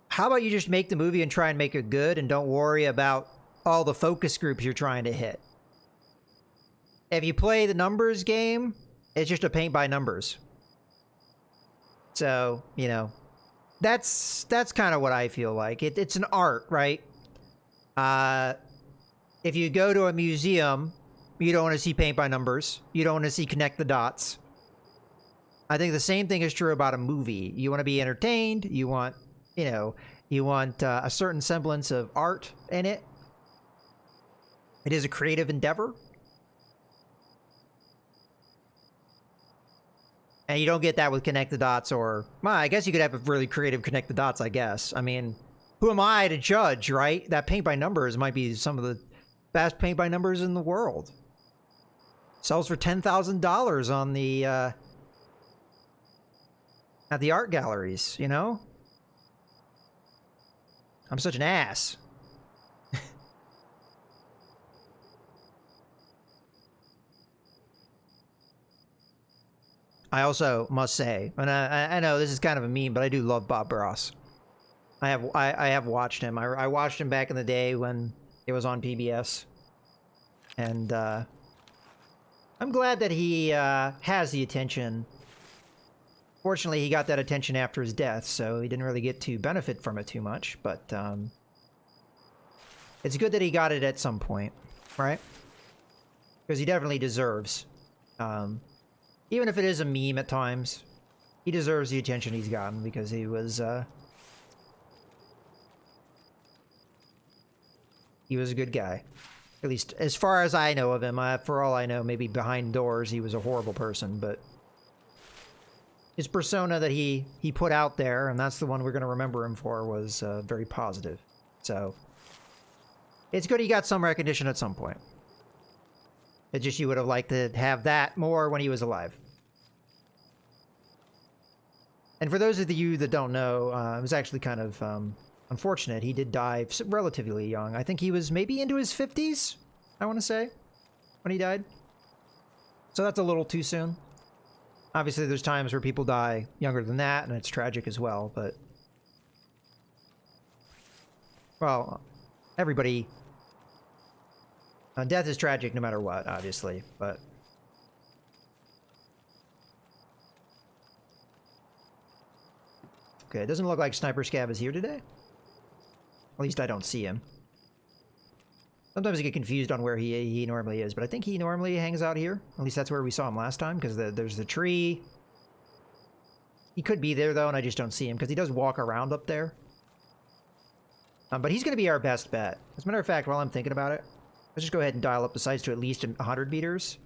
How about you just make the movie and try and make it good and don't worry about all the focus groups you're trying to hit? If you play the numbers game, it's just a paint by numbers. So, you know, that's kind of what I feel like. It's an art, right? If you go to a museum, you don't want to see paint by numbers. You don't want to see connect the dots. I think the same thing is true about a movie. You want to be entertained. You want, you know, you want a certain semblance of art in it. It is a creative endeavor. And you don't get that with connect the dots, or, well, I guess you could have a really creative connect the dots, I guess. I mean, who am I to judge, right? That paint by numbers might be some of the best paint by numbers in the world. Sells for $10,000 on the at the art galleries, you know? I'm such an ass. I also must say, and I know this is kind of a meme, but I do love Bob Ross. I have watched him. I watched him back in the day when it was on PBS, and I'm glad that he has the attention. Fortunately, he got that attention after his death, so he didn't really get to benefit from it too much. But it's good that he got it at some point, right? Because he definitely deserves. Even if it is a meme at times, he deserves the attention he's gotten because he was He was a good guy. At least as far as I know of him. For all I know, maybe behind doors he was a horrible person, but his persona that he put out there, and that's the one we're going to remember him for, was very positive. So it's good he got some recognition at some point. It's just you would have liked to have that more when he was alive. And for those of you that don't know, it was actually kind of unfortunate. He did die relatively young. I think he was maybe into his 50s, I want to say, when he died. So that's a little too soon. Obviously, there's times where people die younger than that, and it's tragic as well, but... Well, everybody... death is tragic no matter what, obviously, but... Okay, it doesn't look like Sniper Scav is here today. At least I don't see him. Sometimes I get confused on where he normally is, but I think he normally hangs out here. At least that's where we saw him last time, because there's the tree. He could be there, though, and I just don't see him, because he does walk around up there. But he's going to be our best bet. As a matter of fact, while I'm thinking about it, let's just go ahead and dial up the sights to at least 100 meters.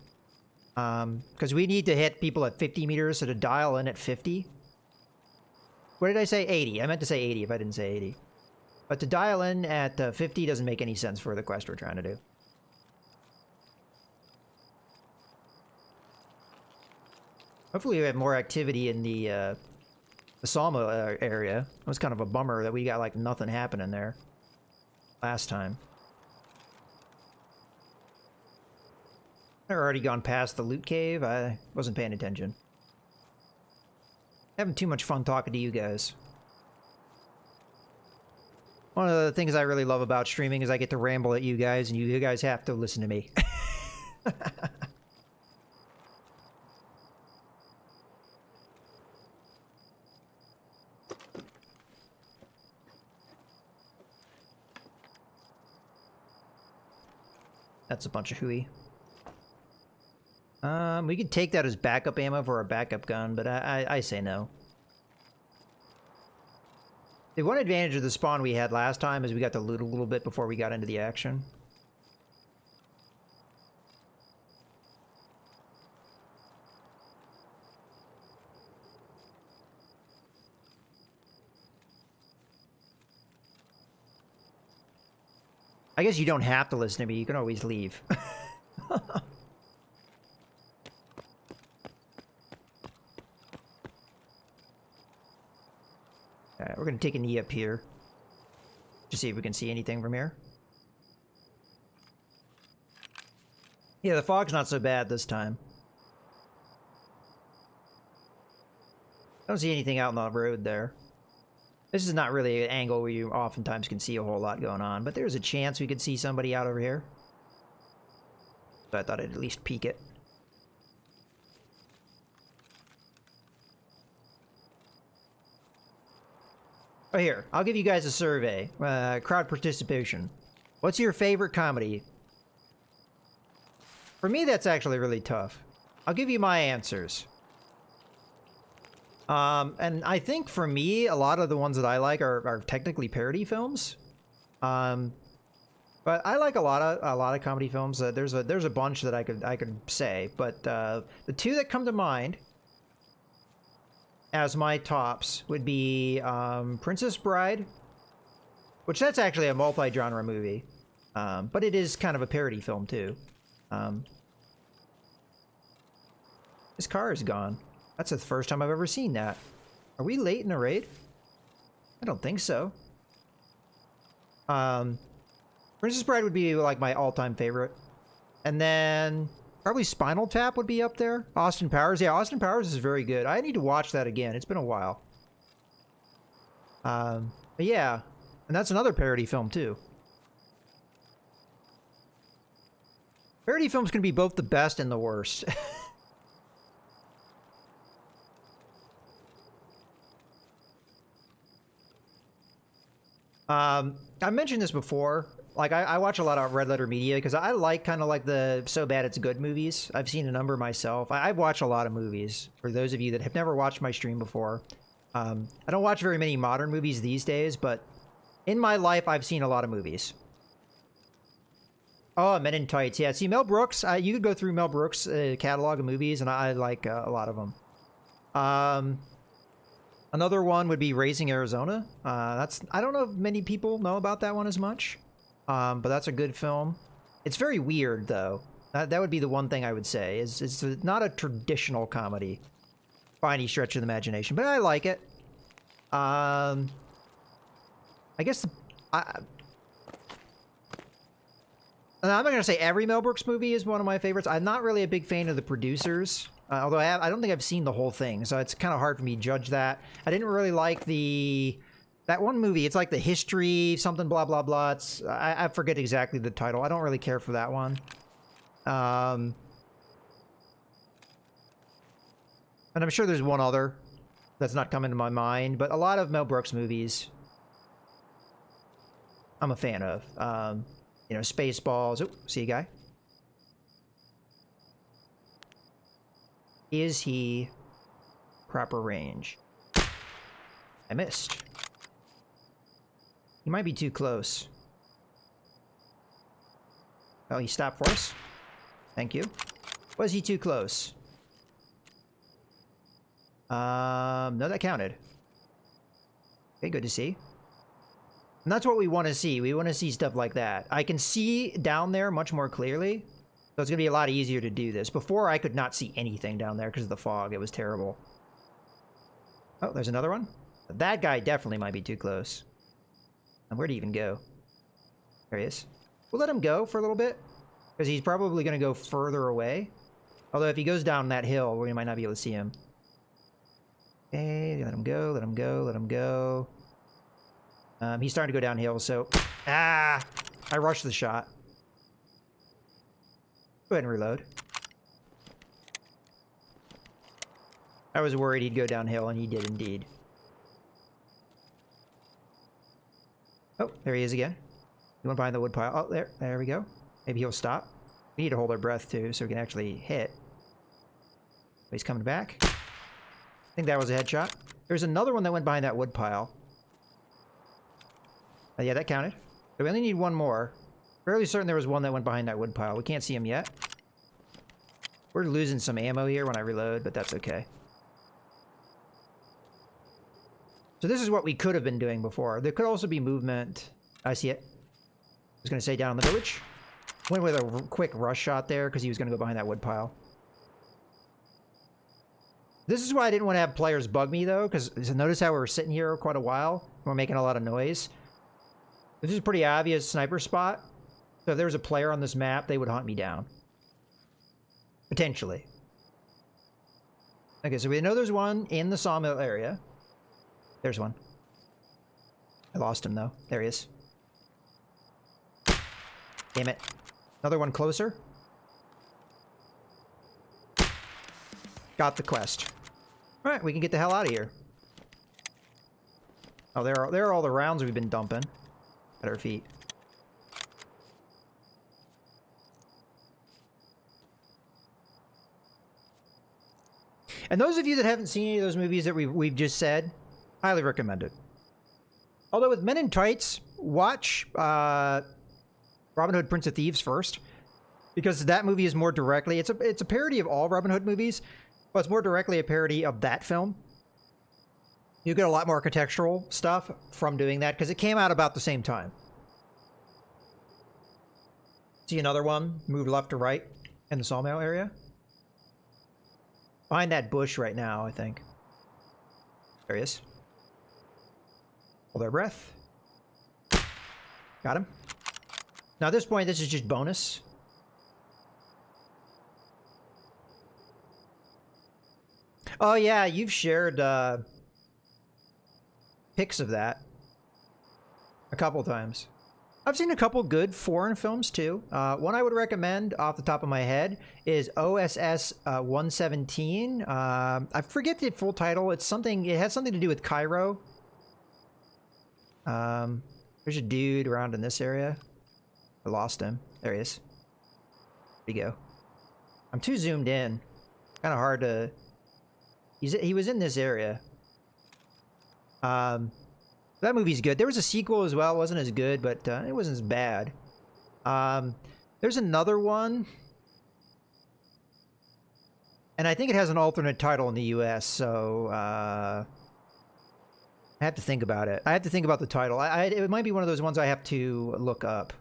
Because we need to hit people at 50 meters, so to dial in at 50... What did I say? 80. I meant to say 80 if I didn't say 80. But to dial in at 50 doesn't make any sense for the quest we're trying to do. Hopefully we have more activity in the Salmo area. It was kind of a bummer that we got like nothing happening there last time. I've already gone past the loot cave. I wasn't paying attention. Having too much fun talking to you guys. One of the things I really love about streaming is I get to ramble at you guys, and you guys have to listen to me. That's a bunch of hooey. We could take that as backup ammo for our backup gun, but I say no. The one advantage of the spawn we had last time is we got to loot a little bit before we got into the action. I guess you don't have to listen to me, you can always leave. Alright, we're gonna take a knee up here. Just see if we can see anything from here. Yeah, the fog's not so bad this time. I don't see anything out on the road there. This is not really an angle where you oftentimes can see a whole lot going on, but there's a chance we could see somebody out over here. So I thought I'd at least peek it. Oh, here, I'll give you guys a survey. Crowd participation. What's your favorite comedy? For me, that's actually really tough. I'll give you my answers. And I think for me, a lot of the ones that I like are technically parody films. But I like a lot of comedy films. There's a bunch that I could say, but the two that come to mind as my tops would be Princess Bride, which that's actually a multi-genre movie, but it is kind of a parody film too. This car is gone. That's the first time I've ever seen that. Are we late in a raid? I don't think so. Princess Bride would be like my all-time favorite. And then probably Spinal Tap would be up there. Austin Powers. Yeah, Austin Powers is very good. I need to watch that again. It's been a while. But yeah. And that's another parody film too. Parody films can be both the best and the worst. I mentioned this before. Like, I watch a lot of Red Letter Media because I like kind of like the So Bad It's Good movies. I've seen a number myself. I watch a lot of movies. For those of you that have never watched my stream before, I don't watch very many modern movies these days, but in my life, I've seen a lot of movies. Oh, Men in Tights. Yeah, see, Mel Brooks, you could go through Mel Brooks' catalog of movies, and I like a lot of them. Another one would be Raising Arizona. I don't know if many people know about that one as much, but that's a good film. It's very weird, though. That would be the one thing I would say. It's not a traditional comedy by any stretch of the imagination, but I like it. I guess and I'm not going to say every Mel Brooks movie is one of my favorites. I'm not really a big fan of The Producers, although I don't think I've seen the whole thing, so it's kind of hard for me to judge that. I didn't really like that one movie. It's like The History, something blah, blah, blah. I forget exactly the title. I don't really care for that one. And I'm sure there's one other that's not coming to my mind, but a lot of Mel Brooks movies I'm a fan of. You know, Spaceballs. Oh, see a guy. Is he proper range? I missed. He might be too close. Oh, he stopped for us. Thank you. Was he too close? No, that counted. Okay, good to see. And that's what we want to see. We want to see stuff like that. I can see down there much more clearly. So it's going to be a lot easier to do this. Before, I could not see anything down there because of the fog. It was terrible. Oh, there's another one. That guy definitely might be too close. And where'd he even go? There he is. We'll let him go for a little bit, because he's probably going to go further away. Although if he goes down that hill, we might not be able to see him. Okay, let him go, let him go, let him go. He's starting to go downhill, so... I rushed the shot. Go ahead and reload. I was worried he'd go downhill, and he did indeed. Oh, there he is again. He went behind the woodpile. Oh, there we go. Maybe he'll stop. We need to hold our breath, too, so we can actually hit. He's coming back. I think that was a headshot. There's another one that went behind that woodpile. Yeah, that counted. So we only need one more. Fairly certain there was one that went behind that woodpile. We can't see him yet. We're losing some ammo here when I reload, but that's okay. So this is what we could have been doing before. There could also be movement. I see it. I was going to say down in the village. Went with a quick rush shot there because he was going to go behind that woodpile. This is why I didn't want to have players bug me, though, because notice how we were sitting here quite a while. We're making a lot of noise. This is a pretty obvious sniper spot. So if there was a player on this map, they would hunt me down. Potentially. Okay, so we know there's one in the sawmill area. There's one. I lost him, though. There he is. Damn it. Another one closer. Got the quest. Alright, we can get the hell out of here. Oh, there are all the rounds we've been dumping at our feet. And those of you that haven't seen any of those movies that we've just said, highly recommend it. Although with Men in Tights, watch Robin Hood, Prince of Thieves first, because that movie is more directly, it's a parody of all Robin Hood movies, but it's more directly a parody of that film. You get a lot more contextual stuff from doing that, because it came out about the same time. See another one, move left to right in the sawmill area. Behind that bush right now, I think. There he is. Hold our breath. Got him. Now at this point, this is just bonus. Oh yeah, you've shared pics of that a couple times. I've seen a couple good foreign films too. One I would recommend off the top of my head is OSS 117. I forget the full title. It's something. It has something to do with Cairo. There's a dude around in this area. I lost him. There he is. There you go. I'm too zoomed in. Kind of hard to. He was in this area. That movie's good. There was a sequel as well. It wasn't as good, but it wasn't as bad. The There's another one. And I think it has an alternate title in the US, so I have to think about it. I have to think about the title. It might be one of those ones I have to look up,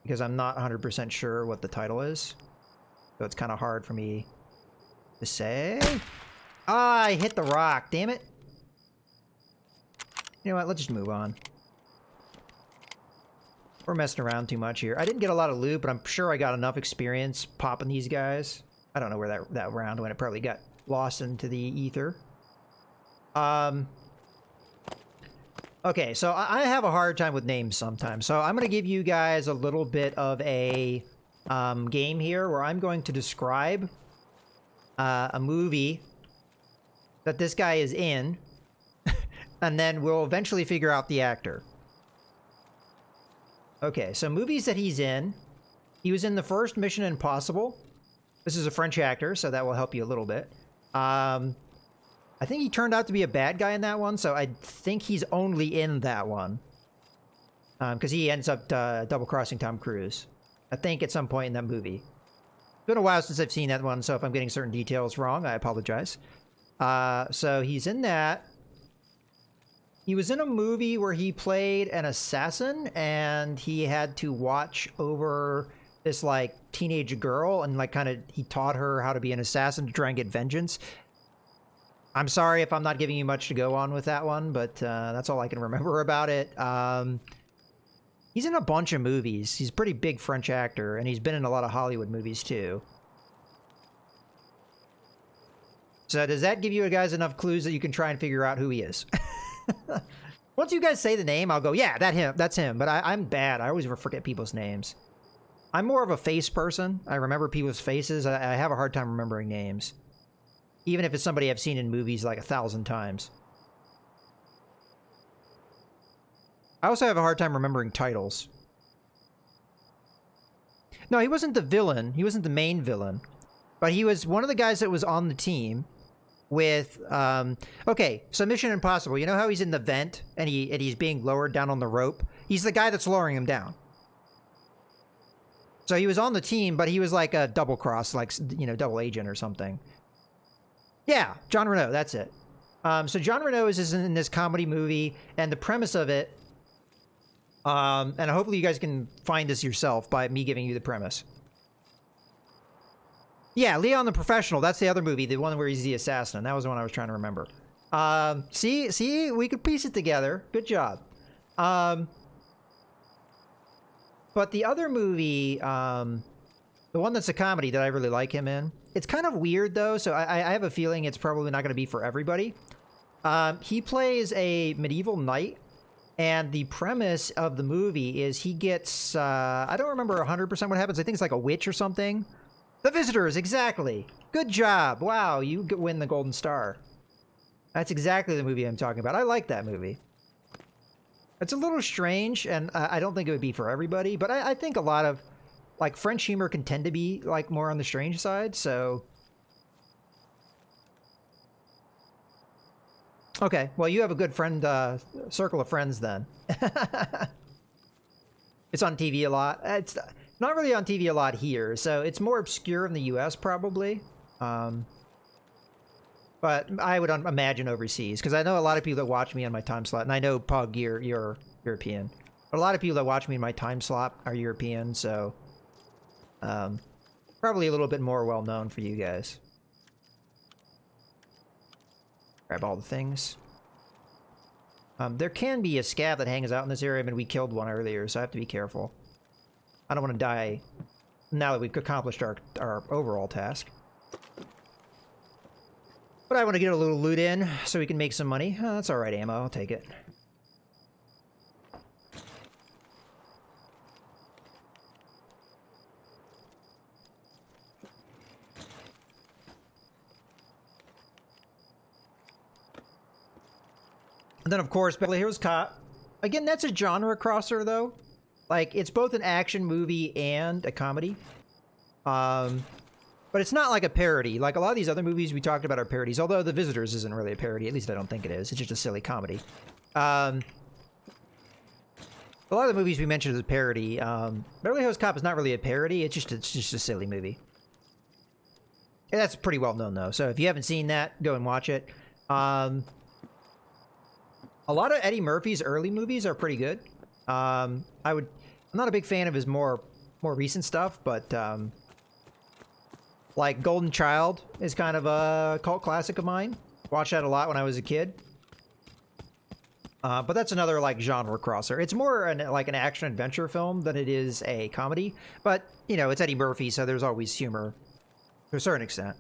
because I'm not 100% sure what the title is. So it's kind of hard for me to say. Ah, I hit the rock. Damn it. You know what? Let's just move on. We're messing around too much here. I didn't get a lot of loot, but I'm sure I got enough experience popping these guys. I don't know where that round went. It probably got lost into the ether. Okay, so I have a hard time with names sometimes. So I'm going to give you guys a little bit of a game here where I'm going to describe a movie that this guy is in, and then we'll eventually figure out the actor. Okay, so movies that he's in. He was in the first Mission Impossible. This is a French actor, so that will help you a little bit. I think he turned out to be a bad guy in that one, so I think he's only in that one. Because he ends up double-crossing Tom Cruise. I think at some point in that movie. It's been a while since I've seen that one, so if I'm getting certain details wrong, I apologize. So he's in that. He was in a movie where he played an assassin, and he had to watch over this, like, teenage girl, and, like, kind of, he taught her how to be an assassin to try and get vengeance. I'm sorry if I'm not giving you much to go on with that one, but that's all I can remember about it. He's in a bunch of movies. He's a pretty big French actor, and he's been in a lot of Hollywood movies, too. So does that give you guys enough clues that you can try and figure out who he is? Once you guys say the name, I'll go, yeah, that's him. But I'm bad. I always forget people's names. I'm more of a face person. I remember people's faces. I have a hard time remembering names. Even if it's somebody I've seen in movies like 1,000 times. I also have a hard time remembering titles. No, he wasn't the villain. He wasn't the main villain. But he was one of the guys that was on the team with... okay, so Mission Impossible. You know how he's in the vent and he's being lowered down on the rope? He's the guy that's lowering him down. So he was on the team, but he was like a double cross, like, you know, double agent or something. Yeah, Jean Reno, that's it. So Jean Reno is in this comedy movie, and the premise of it, and hopefully you guys can find this yourself by me giving you the premise. Yeah, Leon the Professional, that's the other movie, the one where he's the assassin. That was the one I was trying to remember. See, we could piece it together. Good job. But the other movie, the one that's a comedy that I really like him in, it's kind of weird, though, so I have a feeling it's probably not going to be for everybody. He plays a medieval knight, and the premise of the movie is he gets, I don't remember 100% what happens. I think it's like a witch or something. The Visitors, exactly. Good job. Wow, you win the Golden Star. That's exactly the movie I'm talking about. I like that movie. It's a little strange, and I don't think it would be for everybody, but I think a lot of, like, French humor can tend to be, like, more on the strange side, so... Okay, well, you have a good friend, circle of friends, then. It's on TV a lot. It's not really on TV a lot here, so it's more obscure in the US, probably. But I would imagine overseas, because I know a lot of people that watch me on my time slot, and I know, Pug, you're European. But a lot of people that watch me in my time slot are European, so... probably a little bit more well-known for you guys. Grab all the things. There can be a scav that hangs out in this area, but we killed one earlier, so I have to be careful. I don't want to die now that we've accomplished our overall task. But I want to get a little loot in so we can make some money. Oh, that's alright, ammo. I'll take it. And then, of course, Beverly Hills Cop. Again, that's a genre crosser, though. Like, it's both an action movie and a comedy. But it's not like a parody. Like, a lot of these other movies we talked about are parodies, although The Visitors isn't really a parody. At least I don't think it is. It's just a silly comedy. A lot of the movies we mentioned as a parody. Beverly Hills Cop is not really a parody. It's just a silly movie. And that's pretty well known though. So if you haven't seen that, go and watch it. A lot of Eddie Murphy's early movies are pretty good. I'm not a big fan of his more recent stuff, but like Golden Child is kind of a cult classic of mine. Watched that a lot when I was a kid. But that's another like genre crosser. It's more like an action adventure film than it is a comedy. But you know, it's Eddie Murphy, so there's always humor to a certain extent.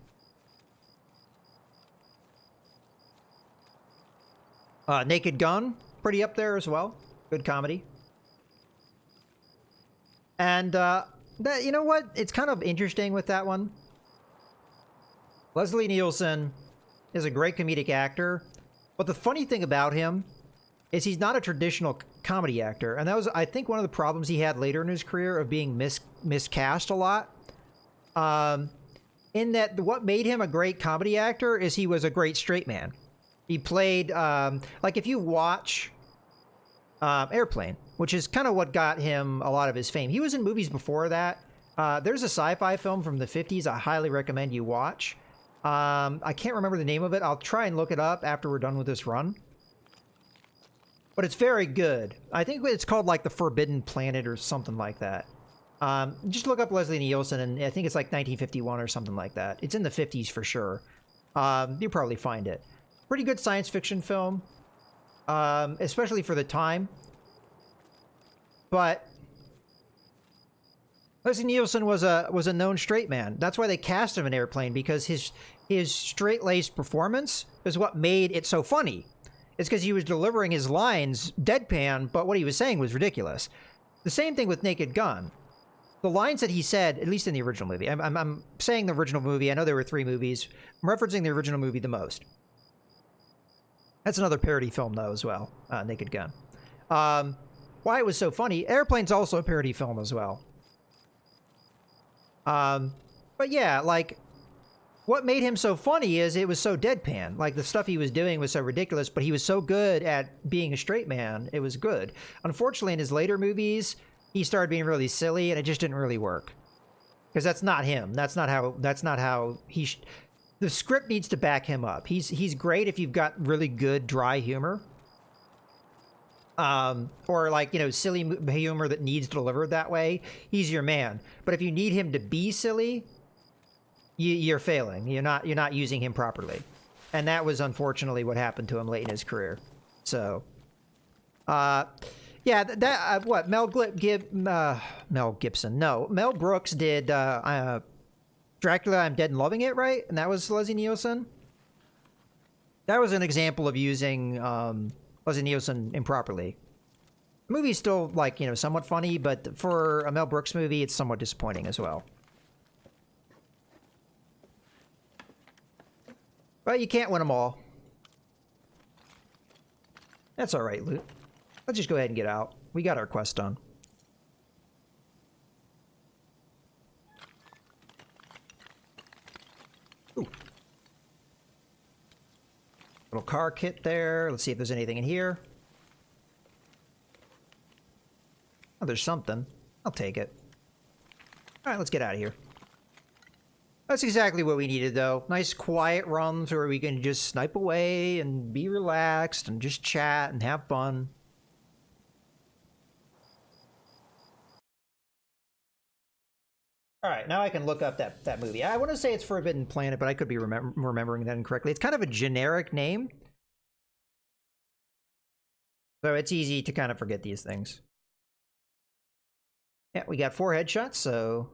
Naked Gun, pretty up there as well. Good comedy. And that, you know what? It's kind of interesting with that one. Leslie Nielsen is a great comedic actor, but the funny thing about him is he's not a traditional comedy actor, and that was, I think, one of the problems he had later in his career of being miscast a lot. In that, what made him a great comedy actor is he was a great straight man. He played, like if you watch Airplane, which is kind of what got him a lot of his fame. He was in movies before that. There's a sci-fi film from the 50s I highly recommend you watch. I can't remember the name of it. I'll try and look it up after we're done with this run. But it's very good. I think it's called like The Forbidden Planet or something like that. Just look up Leslie Nielsen, and I think it's like 1951 or something like that. It's in the 50s for sure. You'll probably find it. Pretty good science fiction film, especially for the time. But Leslie Nielsen was a known straight man. That's why they cast him in Airplane, because his straight-laced performance is what made it so funny. It's because he was delivering his lines deadpan, but what he was saying was ridiculous. The same thing with Naked Gun. The lines that he said, at least in the original movie, I'm saying the original movie. I know there were 3 movies. I'm referencing the original movie the most. That's another parody film, though, as well. Naked Gun. Why it was so funny. Airplane's also a parody film as well. But yeah, like, what made him so funny is it was so deadpan. Like, the stuff he was doing was so ridiculous, but he was so good at being a straight man, it was good. Unfortunately, in his later movies, he started being really silly, and it just didn't really work. Because that's not him. That's not how he... The script needs to back him up. He's great if you've got really good, dry humor. Or like, you know, silly humor that needs delivered that way. He's your man. But if you need him to be silly... You're failing. You're not using him properly, and that was unfortunately what happened to him late in his career. So, yeah, what Mel Gibson? No, Mel Brooks did Dracula. I'm Dead and Loving It, right? And that was Leslie Nielsen. That was an example of using Leslie Nielsen improperly. The movie's still, like, you know, somewhat funny, but for a Mel Brooks movie, it's somewhat disappointing as well. But you can't win them all. That's all right, loot. Let's just go ahead and get out. We got our quest done. Ooh. Little car kit there. Let's see if there's anything in here. Oh, there's something. I'll take it. All right, let's get out of here. That's exactly what we needed, though. Nice, quiet runs where we can just snipe away and be relaxed and just chat and have fun. All right, now I can look up that movie. I want to say it's Forbidden Planet, but I could be remembering that incorrectly. It's kind of a generic name, so it's easy to kind of forget these things. Yeah, we got 4 headshots, so...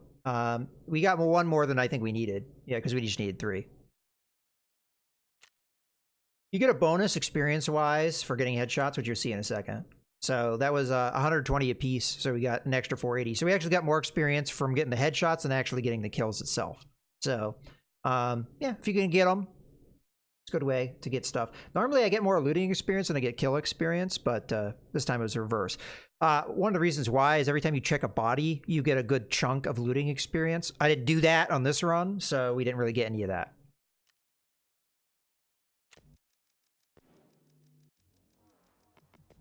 we got 1 more than I think we needed. Yeah, because we just needed 3. You get a bonus experience-wise for getting headshots, which you'll see in a second. So that was 120 apiece, so we got an extra 480. So we actually got more experience from getting the headshots than actually getting the kills itself. So, yeah, if you can get them, it's a good way to get stuff. Normally I get more looting experience than I get kill experience, but this time it was the reverse. One of the reasons why is every time you check a body, you get a good chunk of looting experience. I didn't do that on this run, so we didn't really get any of that.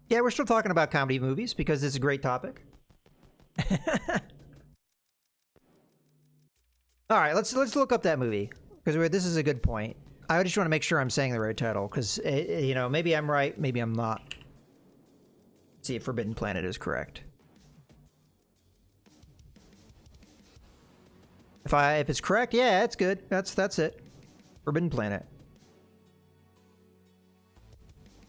Yeah, we're still talking about comedy movies because it's a great topic. All right, let's look up that movie because this is a good point. I just want to make sure I'm saying the right title because you know, maybe I'm right, maybe I'm not. Let's see if Forbidden Planet is correct. If it's correct, yeah, it's good. That's it. Forbidden Planet.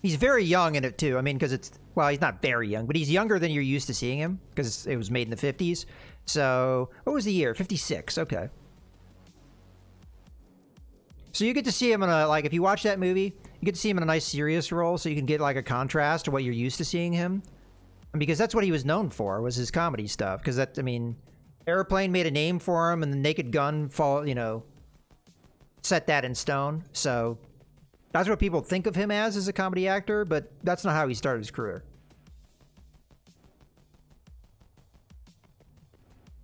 He's very young in it too. I mean, because well, he's not very young, but he's younger than you're used to seeing him because it was made in the 50s. So, what was the year? 56. Okay. So you get to see him in a, like, if you watch that movie, you get to see him in a nice serious role, so you can get like a contrast to what you're used to seeing him. And because that's what he was known for, was his comedy stuff. Because that, I mean, Airplane made a name for him, and the Naked Gun set that in stone. So that's what people think of him as a comedy actor, but that's not how he started his career.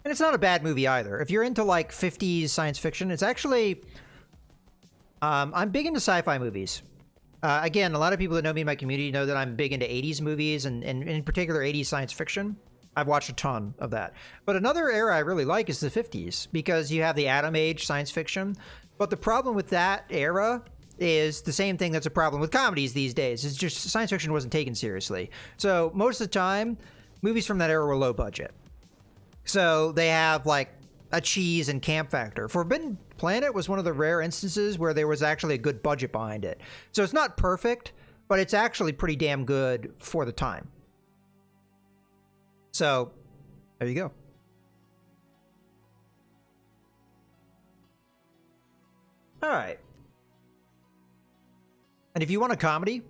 And it's not a bad movie either. If you're into like 50s science fiction, it's actually... I'm big into sci-fi movies. Again, a lot of people that know me in my community know that I'm big into 80s movies, and in particular 80s science fiction. I've watched a ton of that. But another era I really like is the 50s, because you have the Atom Age science fiction. But the problem with that era is the same thing that's a problem with comedies these days. It's just science fiction wasn't taken seriously. So most of the time, movies from that era were low budget. So they have like a cheese and camp factor. Forbidden Planet was one of the rare instances where there was actually a good budget behind it. So it's not perfect, but it's actually pretty damn good for the time. So there you go. All right. And if you want a comedy,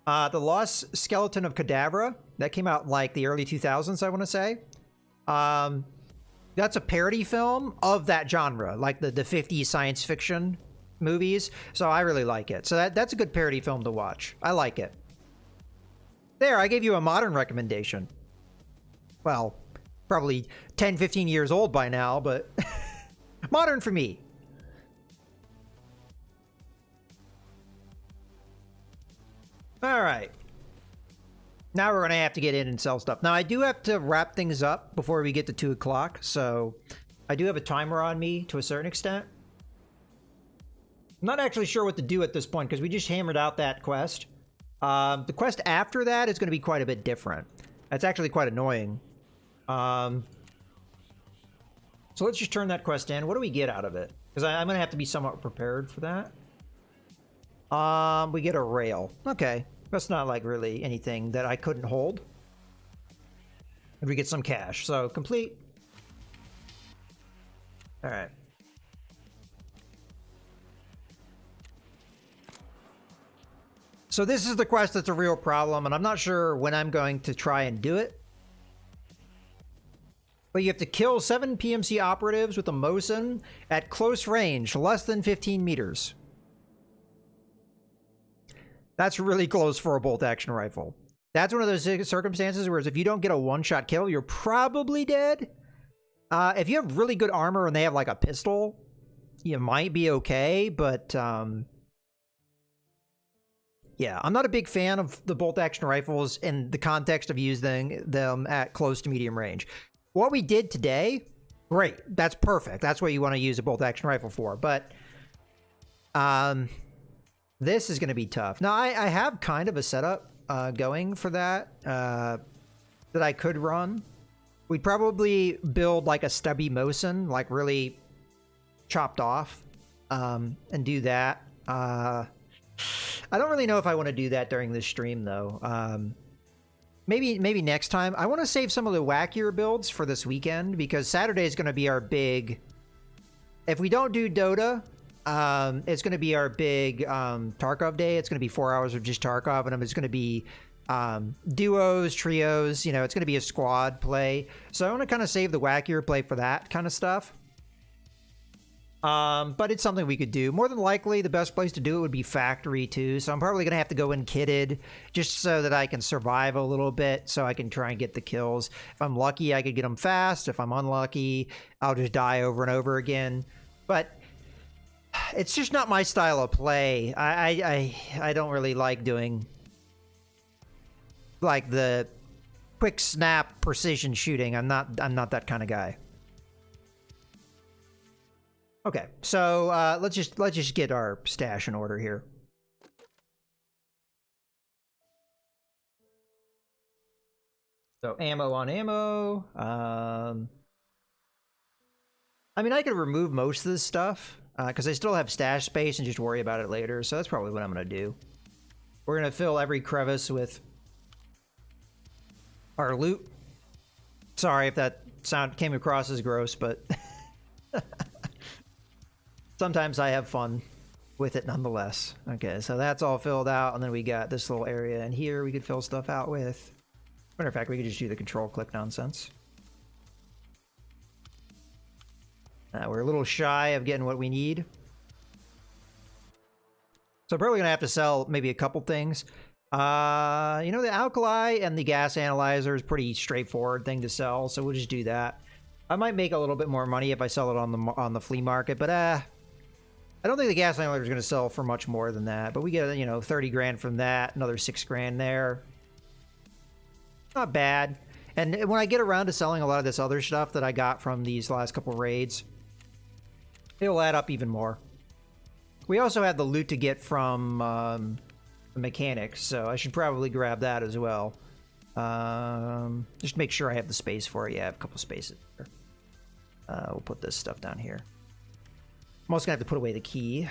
The Lost Skeleton of Cadavra, that came out like the early 2000s, I want to say. That's a parody film of that genre, like the 50s science fiction movies. So I really like it. So that's a good parody film to watch. I like it. There, I gave you a modern recommendation. Well, probably 10, 15 years old by now, but modern for me. All right. Now we're going to have to get in and sell stuff. Now, I do have to wrap things up before we get to 2 o'clock, so I do have a timer on me to a certain extent. I'm not actually sure what to do at this point, because we just hammered out that quest. The quest after that is going to be quite a bit different. That's actually quite annoying. So let's just turn that quest in. What do we get out of it? Because I'm going to have to be somewhat prepared for that. We get a rail. Okay. That's not like really anything that I couldn't hold. And we get some cash. So complete. All right. So this is the quest that's a real problem, and I'm not sure when I'm going to try and do it. But you have to kill 7 PMC operatives with a Mosin at close range, less than 15 meters. That's really close for a bolt-action rifle. That's one of those circumstances where if you don't get a one-shot kill, you're probably dead. If you have really good armor and they have like a pistol, you might be okay, but yeah, I'm not a big fan of the bolt-action rifles in the context of using them at close to medium range. What we did today, great. That's perfect. That's what you want to use a bolt-action rifle for, but this is going to be tough. Now, I have kind of a setup going for that that I could run. We'd probably build like a stubby Mosin, like really chopped off, and do that. I don't really know if I want to do that during this stream, though. Maybe next time. I want to save some of the wackier builds for this weekend, because Saturday is going to be our big... If we don't do Dota... it's going to be our big Tarkov day. It's going to be 4 hours of just Tarkov, and it's going to be duos, trios. You know, it's going to be a squad play. So I want to kind of save the wackier play for that kind of stuff. But it's something we could do. More than likely, the best place to do it would be factory too. So I'm probably going to have to go in kitted just so that I can survive a little bit, so I can try and get the kills. If I'm lucky, I could get them fast. If I'm unlucky, I'll just die over and over again. But it's just not my style of play. I don't really like doing like the quick snap precision shooting. I'm not that kind of guy. Okay, so let's just get our stash in order here. So ammo on ammo. I mean, I could remove most of this stuff because I still have stash space and just worry about it later. So that's probably what I'm gonna do. We're gonna fill every crevice with our loot. Sorry if that sound came across as gross, but sometimes I have fun with it nonetheless. Okay, so that's all filled out, and then we got this little area in here we could fill stuff out with. Matter of fact, we could just do the control click nonsense. We're a little shy of getting what we need. So I'm probably gonna have to sell maybe a couple things. You know, the alkali and the gas analyzer is pretty straightforward thing to sell, so we'll just do that. I might make a little bit more money if I sell it on the flea market, but I don't think the gas analyzer is going to sell for much more than that. But we get, you know, 30 grand from that, another 6 grand there. Not bad. And when I get around to selling a lot of this other stuff that I got from these last couple raids, it'll add up even more. We also have the loot to get from the mechanics, so I should probably grab that as well. Just make sure I have the space for it. Yeah, I have a couple spaces there. We'll put this stuff down here. I'm also gonna have to put away the key.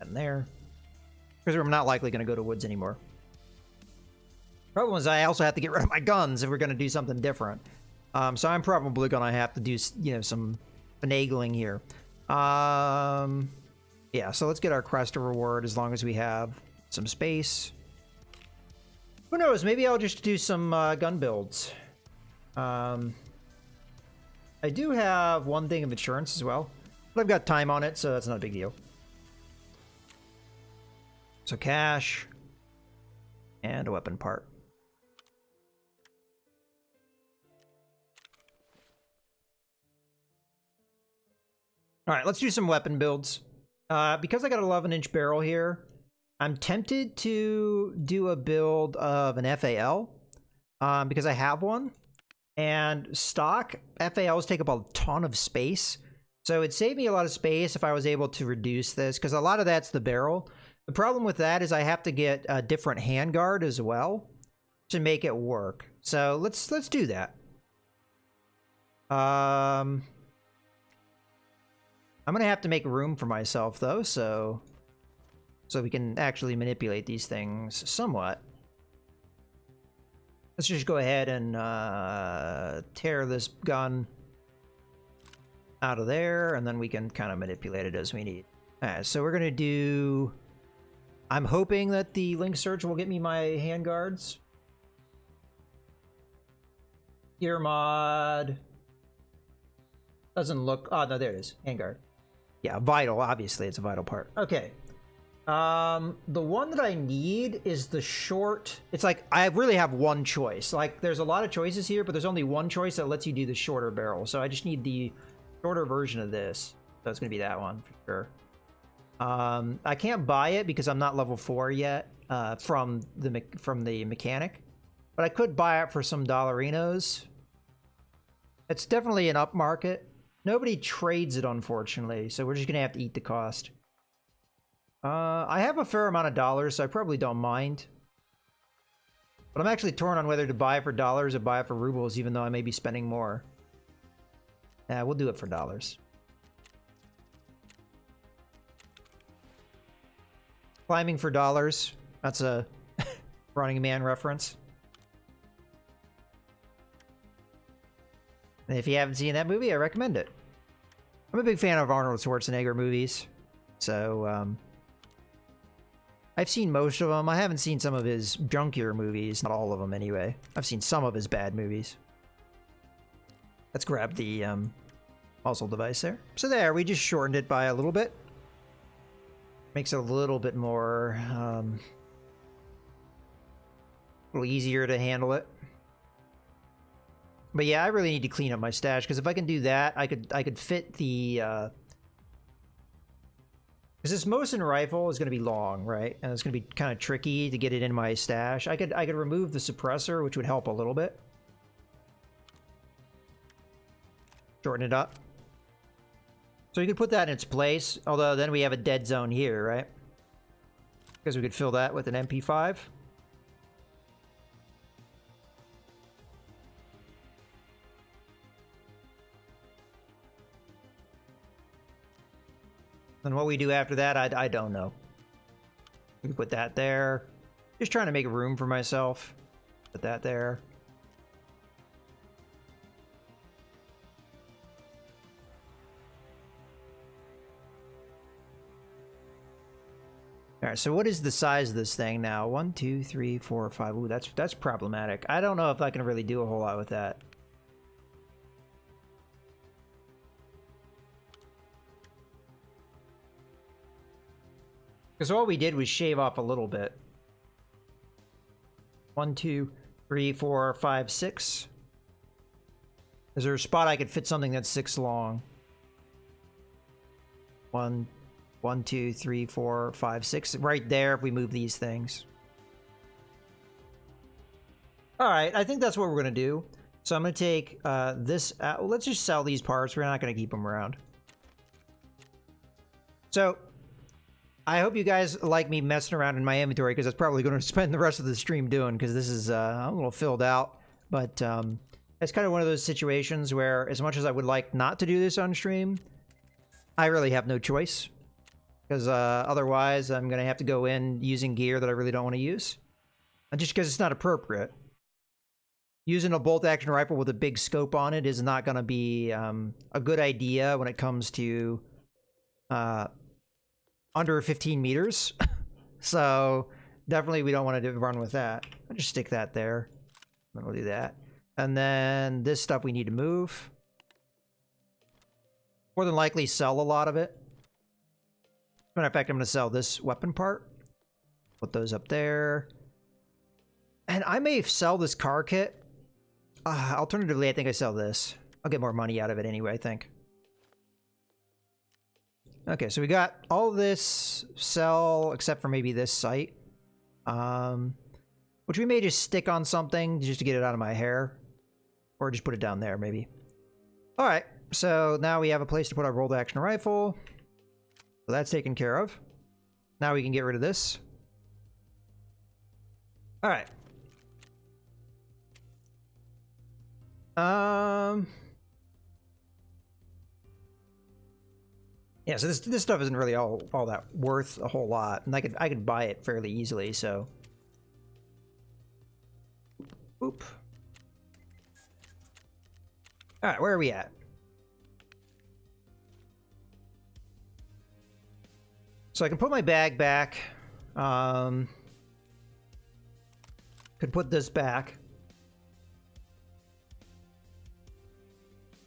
And there. Because I'm not likely gonna go to woods anymore. Problem is I also have to get rid of my guns if we're gonna do something different. So I'm probably gonna have to do, you know, some finagling here. Yeah, so let's get our crest of reward as long as we have some space. Who knows? Maybe I'll just do some gun builds. I do have one thing of insurance as well, but I've got time on it, so that's not a big deal. So cash and a weapon part. All right, let's do some weapon builds. Because I got an 11-inch barrel here, I'm tempted to do a build of an FAL because I have one. And stock FALs take up a ton of space. So it'd save me a lot of space if I was able to reduce this, because a lot of that's the barrel. The problem with that is I have to get a different handguard as well to make it work. So let's do that. I'm gonna have to make room for myself though, so we can actually manipulate these things somewhat. Let's just go ahead and tear this gun out of there, and then we can kind of manipulate it as we need. Alright, so we're gonna do... I'm hoping that the link search will get me my handguards. Gear mod... Doesn't look... Oh, no, there it is. Handguard. Yeah, vital. Obviously, it's a vital part. Okay. The one that I need is the short. It's like I really have one choice. Like there's a lot of choices here, but there's only one choice that lets you do the shorter barrel. So I just need the shorter version of this. So it's gonna be that one for sure. I can't buy it because I'm not level 4 yet from the mechanic, but I could buy it for some dollarinos. It's definitely an upmarket. Nobody trades it, unfortunately, so we're just gonna have to eat the cost. I have a fair amount of dollars, so I probably don't mind. But I'm actually torn on whether to buy it for dollars or buy it for rubles, even though I may be spending more. Yeah, we'll do it for dollars. Climbing for dollars. That's a Running Man reference. And if you haven't seen that movie, I recommend it. I'm a big fan of Arnold Schwarzenegger movies, so I've seen most of them. I haven't seen some of his junkier movies, not all of them anyway. I've seen some of his bad movies. Let's grab the muzzle device there. So there, we just shortened it by a little bit. Makes it a little bit more, a little easier to handle it. But yeah, I really need to clean up my stash, because if I can do that, I could fit the Because this Mosin rifle is going to be long, right? And it's going to be kind of tricky to get it in my stash. I could remove the suppressor, which would help a little bit. Shorten it up. So you could put that in its place, although then we have a dead zone here, right? Because we could fill that with an MP5. And what we do after that, I don't know. We can put that there. Just trying to make room for myself. Put that there. All right, so what is the size of this thing now? 1, 2, 3, 4, 5. Ooh, that's problematic. I don't know if I can really do a whole lot with that. Because all we did was shave off a little bit. 1, 2, 3, 4, 5, 6. Is there a spot I could fit something that's 6 long? 1, 2, 3, 4, 5, 6. Right there if we move these things. Alright, I think that's what we're going to do. So I'm going to take this out. Let's just sell these parts. We're not going to keep them around. So I hope you guys like me messing around in my inventory, because that's probably going to spend the rest of the stream doing, because this is a little filled out. But it's kind of one of those situations where, as much as I would like not to do this on stream, I really have no choice. Because otherwise I'm going to have to go in using gear that I really don't want to use. And just because it's not appropriate. Using a bolt-action rifle with a big scope on it is not going to be a good idea when it comes to under 15 meters. So definitely we don't want to run with that. I'll just stick that there. And we'll do that. And then this stuff we need to move. More than likely sell a lot of it. Matter of fact, I'm going to sell this weapon part. Put those up there. And I may sell this car kit. Alternatively, I think I sell this. I'll get more money out of it anyway, I think. Okay, so we got all this sell, except for maybe this site. Which we may just stick on something just to get it out of my hair. Or just put it down there, maybe. Alright, so now we have a place to put our rolled action rifle. So that's taken care of. Now we can get rid of this. Alright. Yeah, so this stuff isn't really all that worth a whole lot, and I could buy it fairly easily. So, oop. All right, where are we at? So I can put my bag back. Could put this back.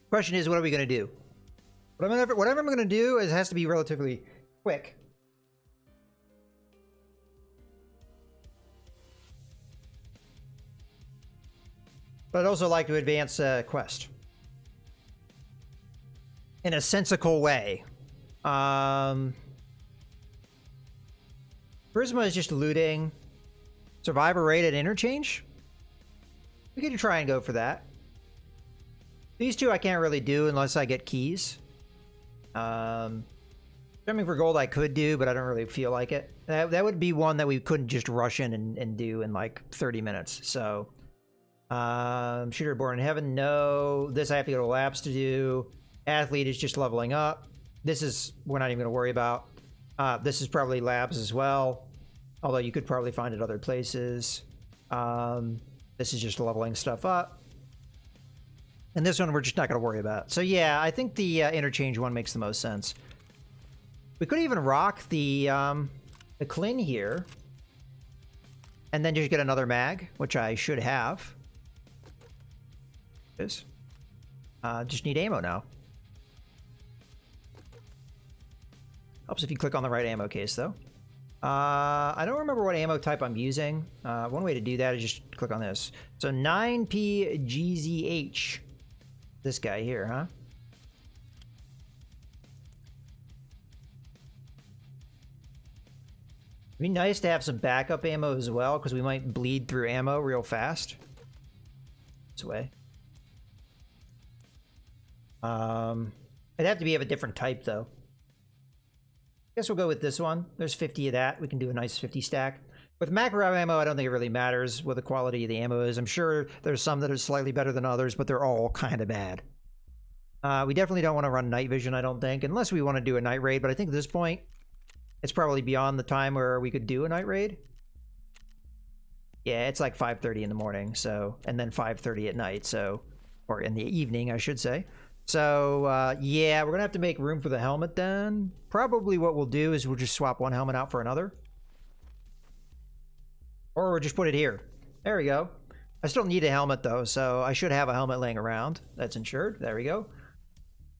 Question is, what are we going to do? Whatever I'm going to do, it has to be relatively quick. But I'd also like to advance quest. In a sensical way. Charisma is just looting. Survivor rate at interchange? We could try and go for that. These two I can't really do unless I get keys. Jumping for gold I could do, but I don't really feel like it. That would be one that we couldn't just rush in and do in like 30 minutes. So, Shooter Born in Heaven, no. This I have to go to labs to do. Athlete is just leveling up. This is, we're not even going to worry about. This is probably labs as well. Although you could probably find it other places. This is just leveling stuff up. And this one we're just not going to worry about. So yeah, I think the interchange one makes the most sense. We could even rock the Clin here. And then just get another mag, which I should have. Just need ammo now. Helps if you click on the right ammo case, though. I don't remember what ammo type I'm using. One way to do that is just click on this. So 9PGZH. This guy here, huh? It'd be nice to have some backup ammo as well, because we might bleed through ammo real fast. This way. It'd have to be of a different type, though. Guess we'll go with this one. There's 50 of that. We can do a nice 50 stack. With macro ammo, I don't think it really matters what the quality of the ammo is. I'm sure there's some that are slightly better than others, but they're all kind of bad. We definitely don't want to run night vision, I don't think, unless we want to do a night raid. But I think at this point, it's probably beyond the time where we could do a night raid. Yeah, it's like 5:30 in the morning, so, and then 5:30 at night, so, or in the evening, I should say. So, yeah, we're gonna have to make room for the helmet then. Probably what we'll do is we'll just swap one helmet out for another. Or we'll just put it here. There we go. I still need a helmet though, so I should have a helmet laying around. That's insured. There we go.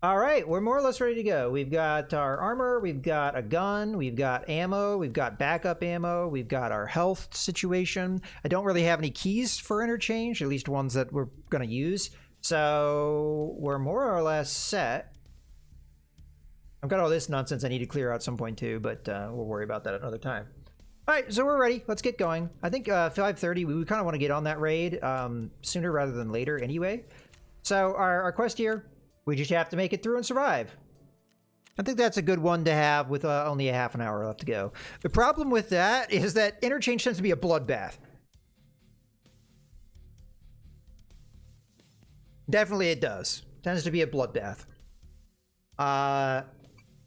All right, we're more or less ready to go. We've got our armor, we've got a gun, we've got ammo, we've got backup ammo, we've got our health situation. I don't really have any keys for interchange, at least ones that we're gonna use. So we're more or less set. I've got all this nonsense I need to clear out at some point too, but we'll worry about that another time. All right, so we're ready. Let's get going. I think 5:30, we kind of want to get on that raid sooner rather than later anyway. So our quest here, we just have to make it through and survive. I think that's a good one to have with only a half an hour left to go. The problem with that is that interchange tends to be a bloodbath. Definitely it does. Tends to be a bloodbath.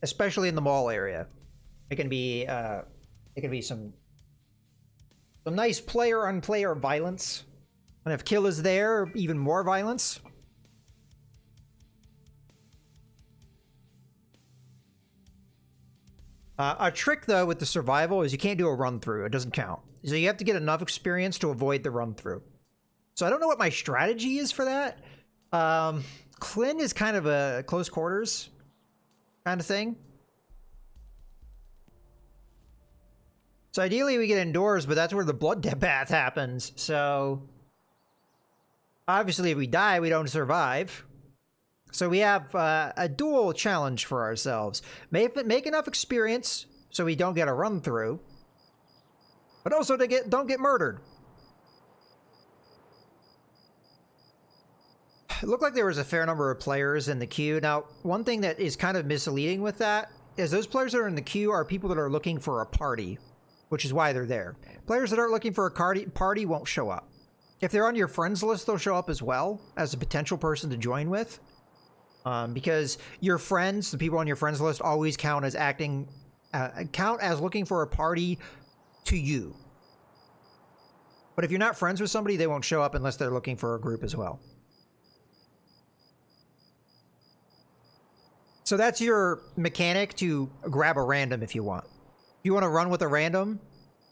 Especially in the mall area. It can be some nice player-on-player violence. And if kill is there, even more violence. A trick, though, with the survival is you can't do a run-through. It doesn't count. So you have to get enough experience to avoid the run-through. So I don't know what my strategy is for that. Clint is kind of a close quarters kind of thing. So ideally we get indoors, but that's where the bloodbath happens. So obviously if we die, we don't survive. So we have a dual challenge for ourselves. Make enough experience so we don't get a run through, but also don't get murdered. It looked like there was a fair number of players in the queue. Now, one thing that is kind of misleading with that is those players that are in the queue are people that are looking for a party, which is why they're there. Players that aren't looking for a party won't show up. If they're on your friends list, they'll show up as well as a potential person to join with. Because your friends, the people on your friends list, always count as looking for a party to you. But if you're not friends with somebody, they won't show up unless they're looking for a group as well. So that's your mechanic to grab a random if you want. If you want to run with a random,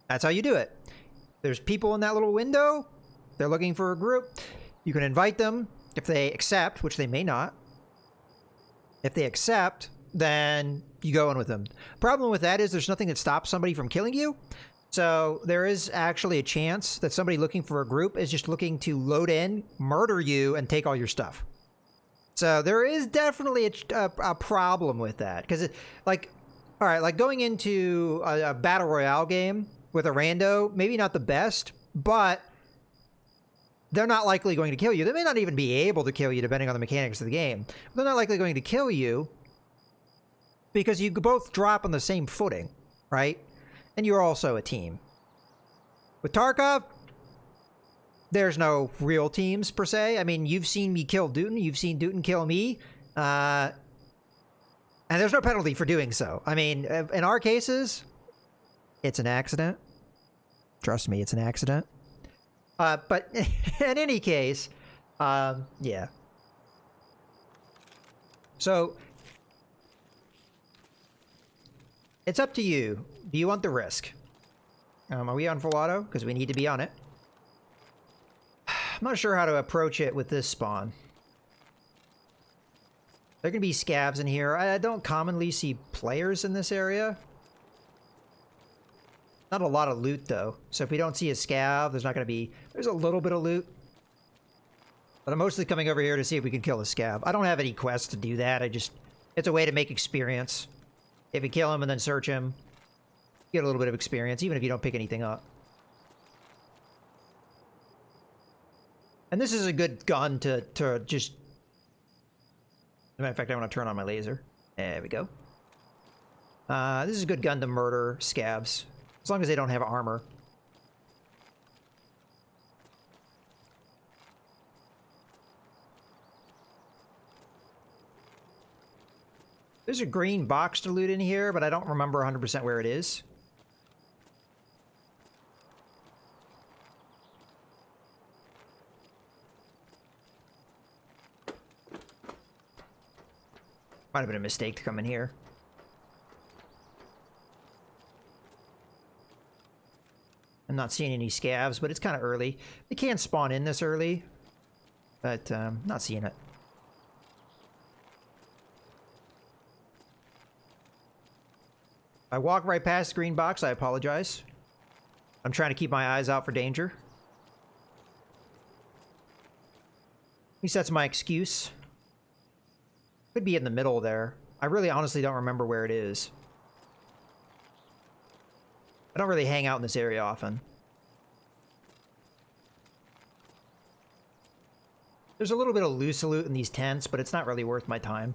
that's how you do it. There's people in that little window. They're looking for a group. You can invite them if they accept, which they may not. If they accept, then you go in with them. Problem with that is there's nothing that stops somebody from killing you. So there is actually a chance that somebody looking for a group is just looking to load in, murder you, and take all your stuff. So there is definitely a problem with that. Because, like, all right, like going into a Battle Royale game with a rando, maybe not the best, but they're not likely going to kill you. They may not even be able to kill you depending on the mechanics of the game. They're not likely going to kill you because you both drop on the same footing, right? And you're also a team. With Tarkov, there's no real teams per se. I mean, you've seen me kill Dutton. You've seen Dutton kill me. And there's no penalty for doing so. I mean, in our cases, it's an accident. Trust me, it's an accident. But in any case, yeah. So it's up to you. Do you want the risk? Are we on full auto? Because we need to be on it. I'm not sure how to approach it with this spawn. There can be scavs in here. I don't commonly see players in this area. Not a lot of loot, though. So if we don't see a scav, there's not going to be... There's a little bit of loot. But I'm mostly coming over here to see if we can kill a scav. I don't have any quests to do that. It's a way to make experience. If you kill him and then search him, Get a little bit of experience, even if you don't pick anything up. And this is a good gun to just... As a matter of fact, I want to turn on my laser. There we go. This is a good gun to murder scavs, as long as they don't have armor. There's a green box to loot in here, but I don't remember 100% where it is. Might have been a mistake to come in here. I'm not seeing any scavs, but it's kind of early. They can spawn in this early, but not seeing it. I walk right past the green box, I apologize. I'm trying to keep my eyes out for danger. At least that's my excuse. Could be in the middle there. I really honestly don't remember where it is. I don't really hang out in this area often. There's a little bit of loose loot in these tents, but it's not really worth my time.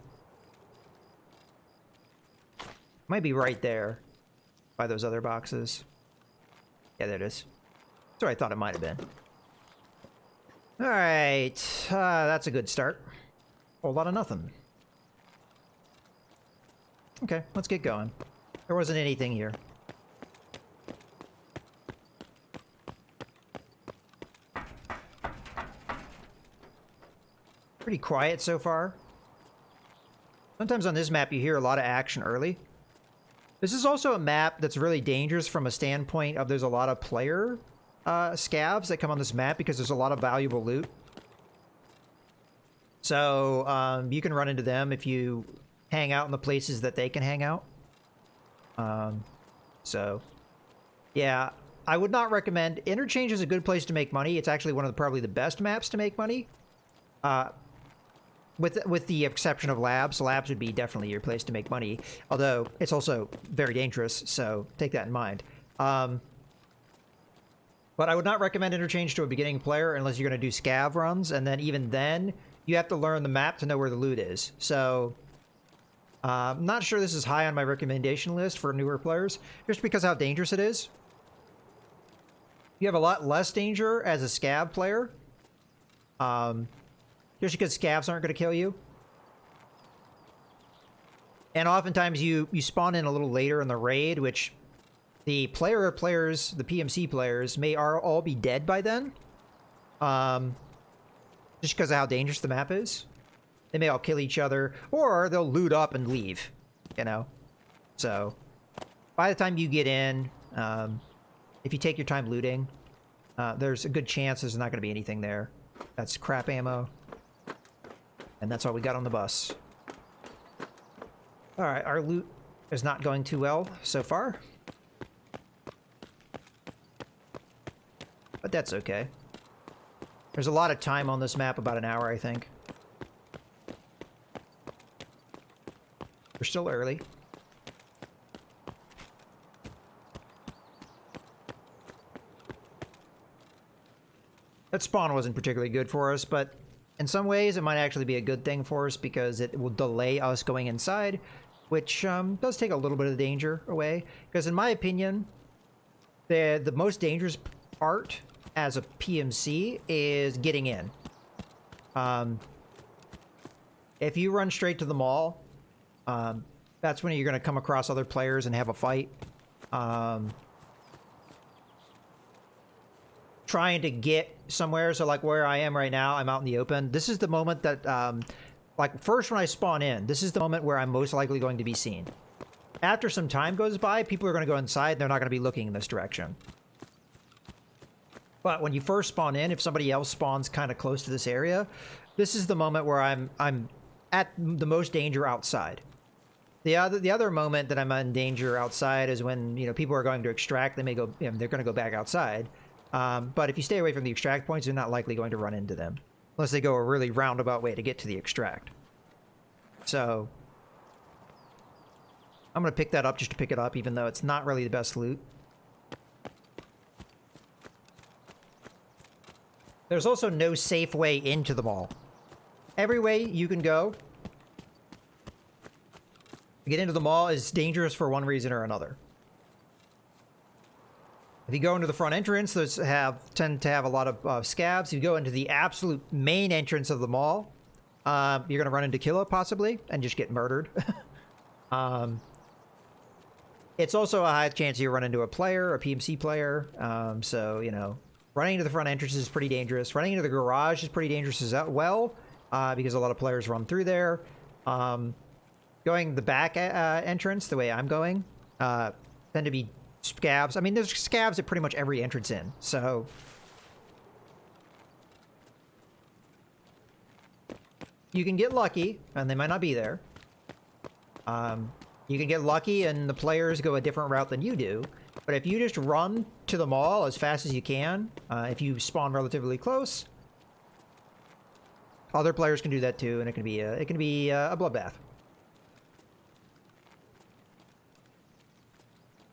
Might be right there by those other boxes. Yeah, there it is. That's where I thought it might have been. Alright, that's a good start. Whole lot of nothing. Okay, let's get going. There wasn't anything here. Pretty quiet so far. Sometimes on this map you hear a lot of action early. This is also a map that's really dangerous from a standpoint of there's a lot of player scavs that come on this map because there's a lot of valuable loot. So you can run into them if you hang out in the places that they can hang out. So yeah, I would not recommend. Interchange is a good place to make money. It's actually one of probably the best maps to make money. With the exception of labs. Labs would be definitely your place to make money, although it's also very dangerous, so take that in mind. But I would not recommend interchange to a beginning player unless you're going to do scav runs, and then even then, you have to learn the map to know where the loot is. So, I'm not sure this is high on my recommendation list for newer players, just because how dangerous it is. You have a lot less danger as a scav player. Just because scavs aren't going to kill you. And oftentimes you spawn in a little later in the raid, which the players, the PMC players, may all be dead by then. Just because of how dangerous the map is. They may all kill each other, or they'll loot up and leave, you know? So, by the time you get in, if you take your time looting, there's a good chance there's not going to be anything there. That's crap ammo. And that's all we got on the bus. Alright, our loot is not going too well so far. But that's okay. There's a lot of time on this map, about an hour, I think. We're still early. That spawn wasn't particularly good for us, but in some ways, it might actually be a good thing for us because it will delay us going inside, which does take a little bit of the danger away. Because in my opinion, the most dangerous part as a PMC is getting in. If you run straight to the mall, that's when you're going to come across other players and have a fight. Trying to get somewhere, so like where I am right now, I'm out in the open. This is the moment that, like first when I spawn in, this is the moment where I'm most likely going to be seen. After some time goes by, people are going to go inside, they're not going to be looking in this direction. But when you first spawn in, if somebody else spawns kind of close to this area, this is the moment where I'm at the most danger outside. The other moment that I'm in danger outside is when, you know, people are going to extract, they may go, you know, they're going to go back outside. But if you stay away from the extract points, you're not likely going to run into them. Unless they go a really roundabout way to get to the extract. So, I'm gonna pick that up just to pick it up, even though it's not really the best loot. There's also no safe way into the mall. Every way you can go to get into the mall is dangerous for one reason or another. If you go into the front entrance, those tend to have a lot of scavs. If you go into the absolute main entrance of the mall, you're going to run into Killa, possibly, and just get murdered. It's also a high chance you run into a player, a PMC player. So, you know, running into the front entrance is pretty dangerous. Running into the garage is pretty dangerous as well, because a lot of players run through there. Going the back entrance, the way I'm going, tend to be scavs. I mean, there's scavs at pretty much every entrance in, so... You can get lucky, and they might not be there. You can get lucky and the players go a different route than you do. But if you just run to the mall as fast as you can, if you spawn relatively close, other players can do that too, and it can be a bloodbath.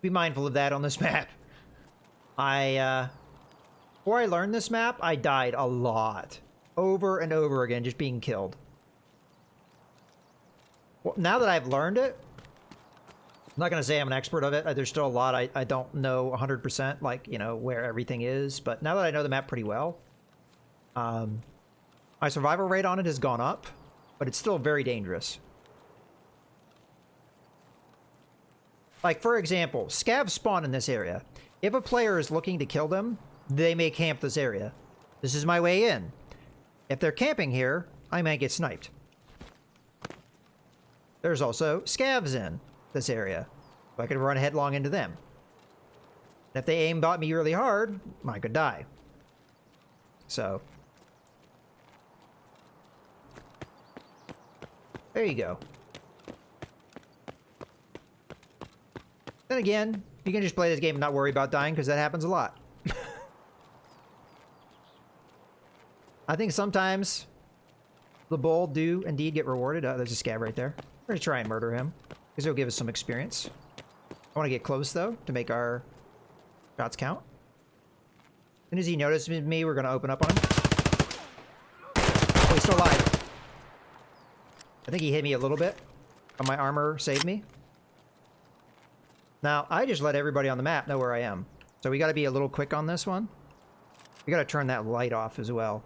Be mindful of that on this map. Before I learned this map, I died a lot. Over and over again, just being killed. Well, now that I've learned it, I'm not going to say I'm an expert of it. There's still a lot I don't know 100%, like, you know, where everything is. But now that I know the map pretty well, my survival rate on it has gone up, but it's still very dangerous. Like, for example, scavs spawn in this area. If a player is looking to kill them, they may camp this area. This is my way in. If they're camping here, I might get sniped. There's also scavs in this area, so I could run headlong into them. And if they aimbot me really hard, I could die. So, there you go. Then again, you can just play this game and not worry about dying, because that happens a lot. I think sometimes the bold do indeed get rewarded. There's a scav right there. We're going to try and murder him, because it'll give us some experience. I want to get close, though, to make our shots count. As soon as he notices me, we're going to open up on him. Oh, he's still alive. I think he hit me a little bit, but my armor saved me. Now, I just let everybody on the map know where I am. So we got to be a little quick on this one. We got to turn that light off as well.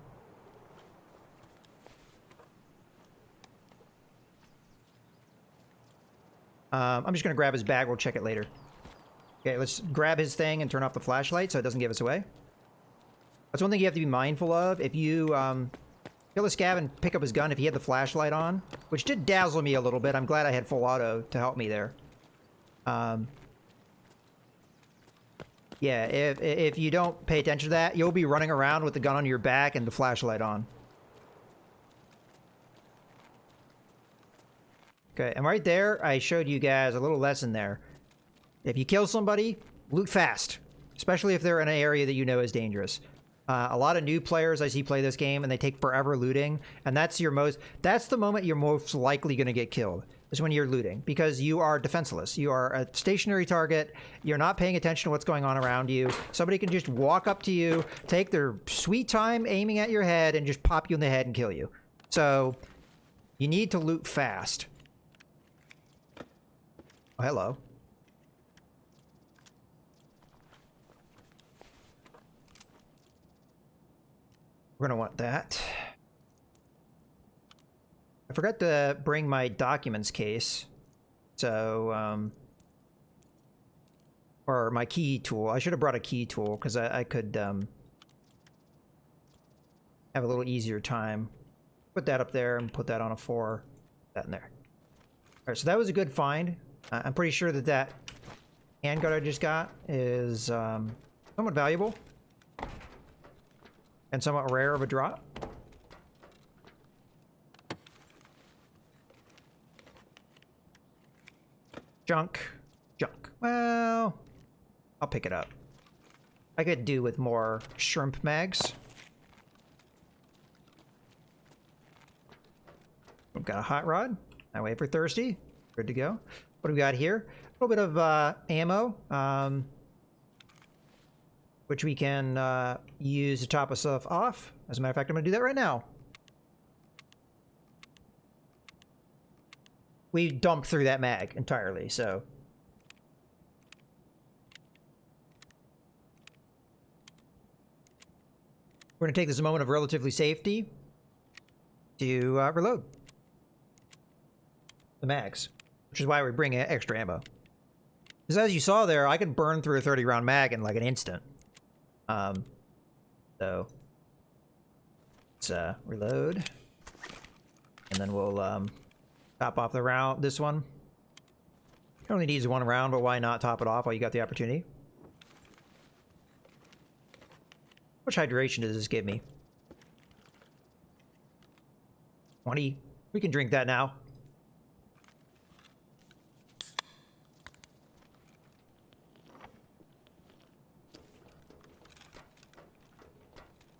I'm just going to grab his bag. We'll check it later. Okay, let's grab his thing and turn off the flashlight so it doesn't give us away. That's one thing you have to be mindful of. If you kill a scav and pick up his gun, if he had the flashlight on, which did dazzle me a little bit. I'm glad I had full auto to help me there. Yeah, if you don't pay attention to that, you'll be running around with the gun on your back and the flashlight on. Okay, and right there, I showed you guys a little lesson there. If you kill somebody, loot fast. Especially if they're in an area that you know is dangerous. A lot of new players I see play this game, and they take forever looting. And that's the moment you're most likely going to get killed. Is when you're looting. Because you are defenseless. You are a stationary target. You're not paying attention to what's going on around you. Somebody can just walk up to you, take their sweet time aiming at your head, and just pop you in the head and kill you. So, you need to loot fast. Oh, hello. We're going to want that. I forgot to bring my documents case. So, or my key tool. I should have brought a key tool because I could have a little easier time. Put that up there and put that on a 4. That in there. All right, so that was a good find. I'm pretty sure that that handgun I just got is somewhat valuable and somewhat rare of a drop. Junk. Well, I'll pick it up. I could do with more shrimp mags. We've got a hot rod. That way for thirsty. Good to go. What do we got here? A little bit of ammo, which we can use to top us off. As a matter of fact, I'm going to do that right now. We dumped through that mag entirely, so... We're going to take this moment of relatively safety to reload the mags, which is why we bring extra ammo. Because as you saw there, I can burn through a 30-round mag in like an instant. So let's reload, and then we'll top off the round. This one it only needs one round, but why not top it off while you got the opportunity? How much hydration does this give me? 20. We can drink that now.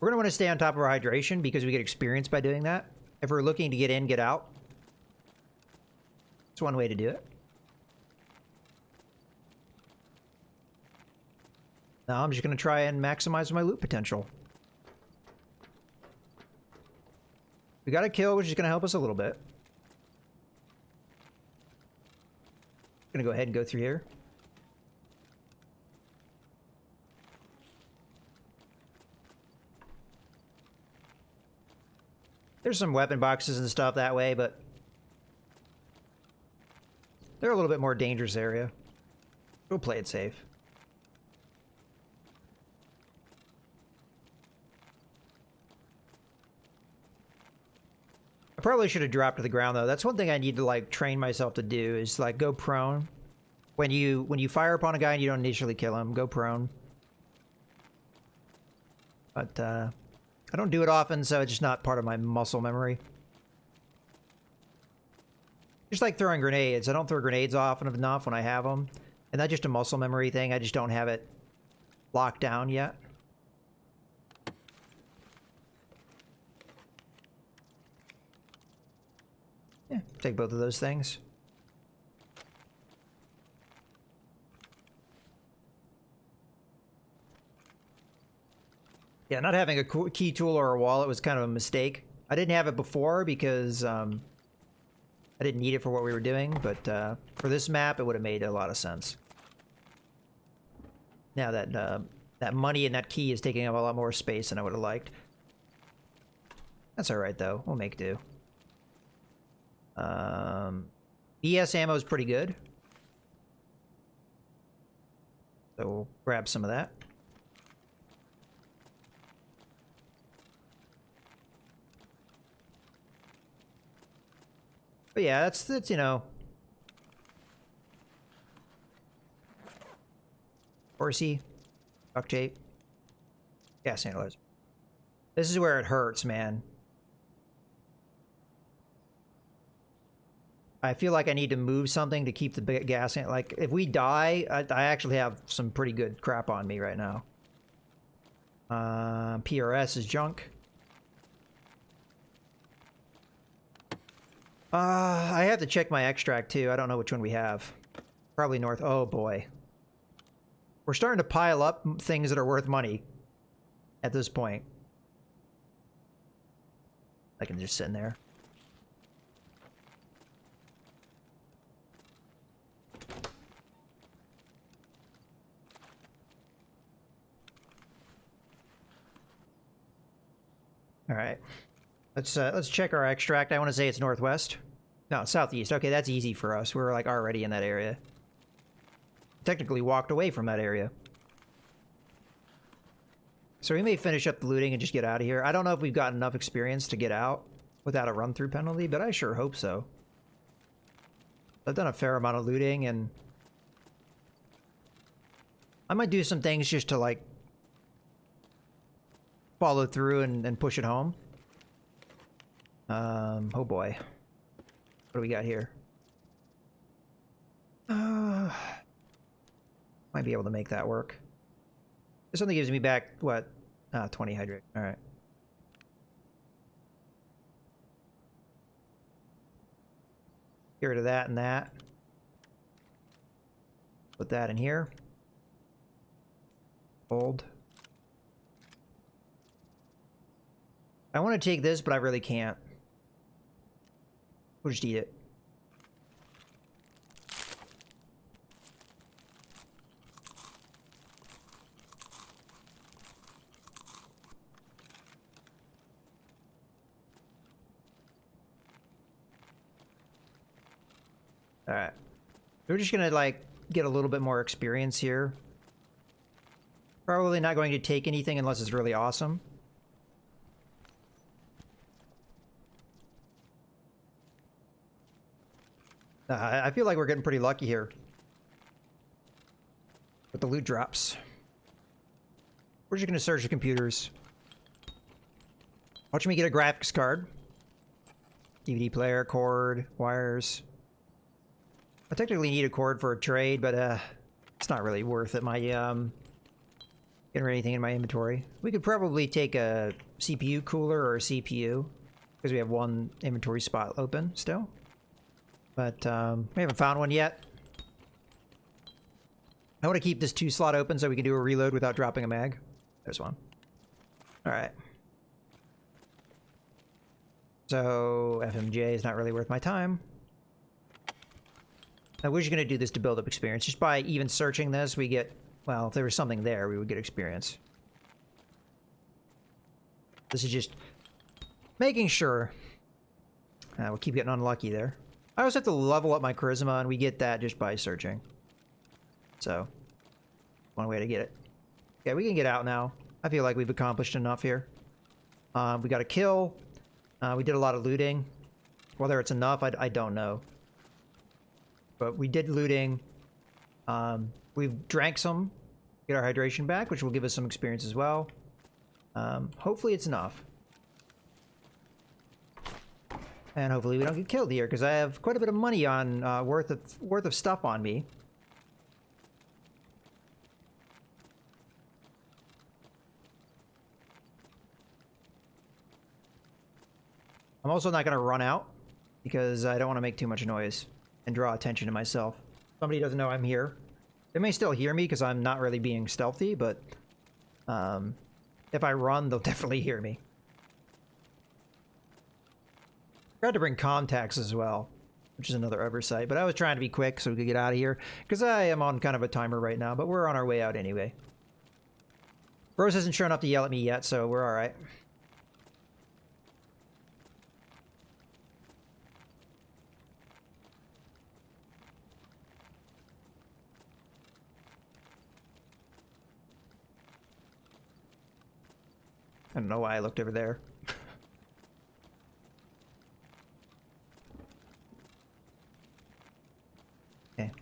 We're going to want to stay on top of our hydration because we get experience by doing that. If we're looking to get in, get out. It's one way to do it. Now I'm just going to try and maximize my loot potential. We got a kill, which is going to help us a little bit. Going to go ahead and go through here. There's some weapon boxes and stuff that way, but they're a little bit more dangerous area. We'll play it safe. I probably should have dropped to the ground though. That's one thing I need to like train myself to do is like go prone. When you fire upon a guy and you don't initially kill him, go prone. But I don't do it often, so it's just not part of my muscle memory. Just like throwing grenades. I don't throw grenades often enough when I have them. And that's just a muscle memory thing. I just don't have it locked down yet. Yeah, take both of those things. Yeah, not having a key tool or a wallet was kind of a mistake. I didn't have it before because I didn't need it for what we were doing, but for this map, it would have made a lot of sense. Now that that money and that key is taking up a lot more space than I would have liked. That's all right, though. We'll make do. BS ammo is pretty good. So we'll grab some of that. But yeah, that's you know. Horsey, duct tape, gas analyzer. This is where it hurts, man. I feel like I need to move something to keep the gas in. Like, if we die, I actually have some pretty good crap on me right now. PRS is junk. I have to check my extract, too. I don't know which one we have. Probably north. Oh, boy. We're starting to pile up things that are worth money at this point. I can just sit in there. All right. Let's check our extract. I want to say it's northwest. No, southeast. Okay, that's easy for us. We're like already in that area. Technically walked away from that area. So we may finish up the looting and just get out of here. I don't know if we've got enough experience to get out without a run-through penalty, but I sure hope so. I've done a fair amount of looting, and I might do some things just to like follow through and push it home. Oh boy. What do we got here? Might be able to make that work. This only gives me back, what? 20 hydrate. Alright. Get rid of that and that. Put that in here. Hold. I want to take this, but I really can't. We'll just eat it. Alright. We're just gonna, like, get a little bit more experience here. Probably not going to take anything unless it's really awesome. I feel like we're getting pretty lucky here with the loot drops. We're just gonna search the computers. Watch me get a graphics card. DVD player, cord, wires. I technically need a cord for a trade, but it's not really worth it. My getting anything in my inventory. We could probably take a CPU cooler or a CPU because we have one inventory spot open still. But we haven't found one yet. I want to keep this 2 slot open so we can do a reload without dropping a mag. There's one. All right. So FMJ is not really worth my time. Now we're just going to do this to build up experience. Just by even searching this, we get... Well, if there was something there, we would get experience. This is just making sure. We'll keep getting unlucky there. I always have to level up my charisma, and we get that just by searching. So, one way to get it. Okay, we can get out now. I feel like we've accomplished enough here. We got a kill. We did a lot of looting. Whether it's enough, I don't know. But we did looting. We've drank some. Get our hydration back, which will give us some experience as well. Hopefully it's enough. And hopefully we don't get killed here, because I have quite a bit of money on worth of stuff on me. I'm also not going to run out, because I don't want to make too much noise and draw attention to myself. Somebody doesn't know I'm here. They may still hear me, because I'm not really being stealthy, but if I run, they'll definitely hear me. I had to bring contacts as well, which is another oversight, but I was trying to be quick so we could get out of here, because I am on kind of a timer right now, but we're on our way out anyway. Rose hasn't shown up to yell at me yet, so we're alright. I don't know why I looked over there. Okay.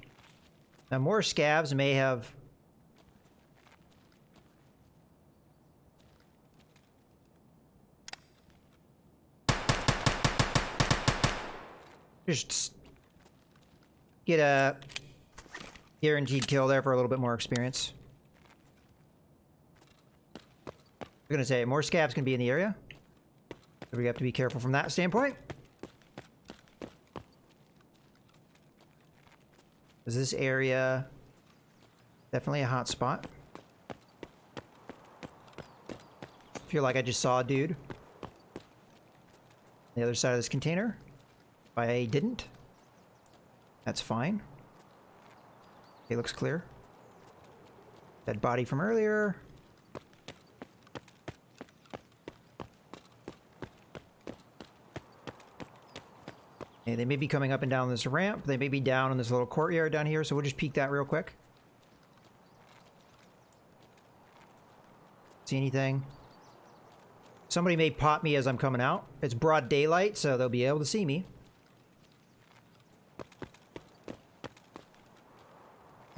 Now more scavs may have... Just get a guaranteed kill there for a little bit more experience. I'm gonna say more scavs can be in the area, so we have to be careful from that standpoint. Is this area definitely a hot spot? Feel like I just saw a dude on the other side of this container. If I didn't, that's fine. Okay, looks clear. Dead body from earlier. Okay, they may be coming up and down this ramp. They may be down in this little courtyard down here, so we'll just peek that real quick. See anything? Somebody may pop me as I'm coming out. It's broad daylight, so they'll be able to see me.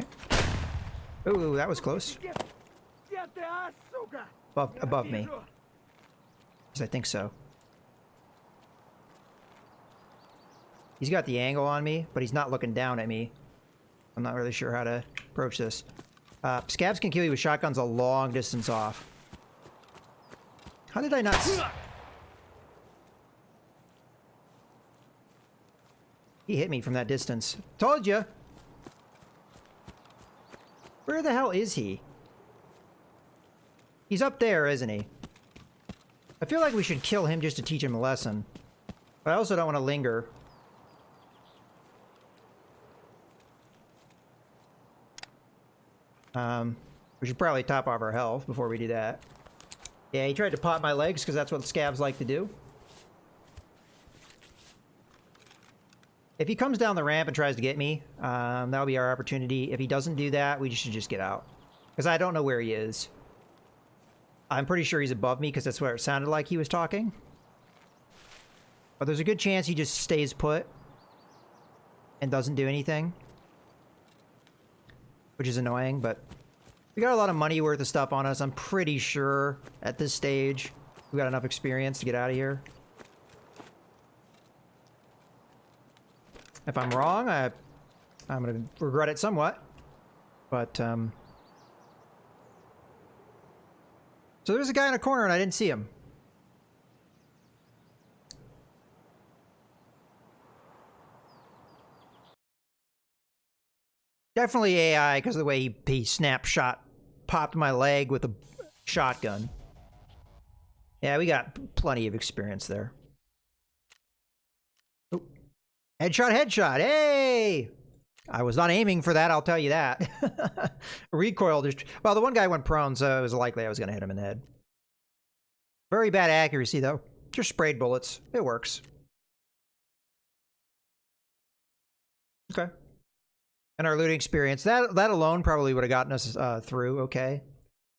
Okay. Ooh, that was close. Above me. Yes, I think so. He's got the angle on me, but he's not looking down at me. I'm not really sure how to approach this. Scavs can kill you with shotguns a long distance off. How did I not... He hit me from that distance. Told you! Where the hell is he? He's up there, isn't he? I feel like we should kill him just to teach him a lesson. But I also don't want to linger. We should probably top off our health before we do that. Yeah, he tried to pop my legs because that's what scavs like to do. If he comes down the ramp and tries to get me, that'll be our opportunity. If he doesn't do that, we should just get out. Because I don't know where he is. I'm pretty sure he's above me because that's where it sounded like he was talking. But there's a good chance he just stays put and doesn't do anything. Which is annoying, but we got a lot of money worth of stuff on us. I'm pretty sure at this stage we got enough experience to get out of here. If I'm wrong, I'm gonna regret it somewhat. But so there's a guy in a corner and I didn't see him. Definitely AI because of the way he snapshot popped my leg with a shotgun. Yeah, we got plenty of experience there. Oh. Headshot, headshot. Hey! I was not aiming for that, I'll tell you that. Recoil just... Well, the one guy went prone, so it was likely I was going to hit him in the head. Very bad accuracy, though. Just sprayed bullets. It works. Okay. And our looting experience. That alone probably would have gotten us through okay.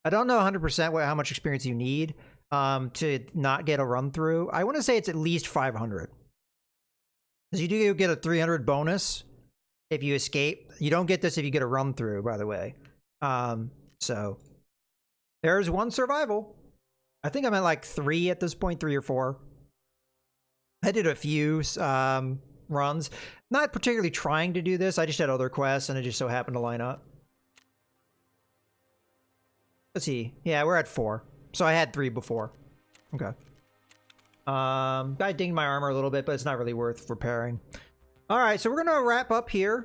I don't know 100% how much experience you need to not get a run through. I want to say it's at least 500. Because you do get a 300 bonus if you escape. You don't get this if you get a run through, by the way. So there's one survival. I think I'm at like 3 at this point, 3 or 4. I did a few runs. Not particularly trying to do this. I just had other quests and it just so happened to line up. Let's see. Yeah, we're at 4. So I had 3 before. Okay. I dinged my armor a little bit, but it's not really worth repairing. All right, so we're going to wrap up here.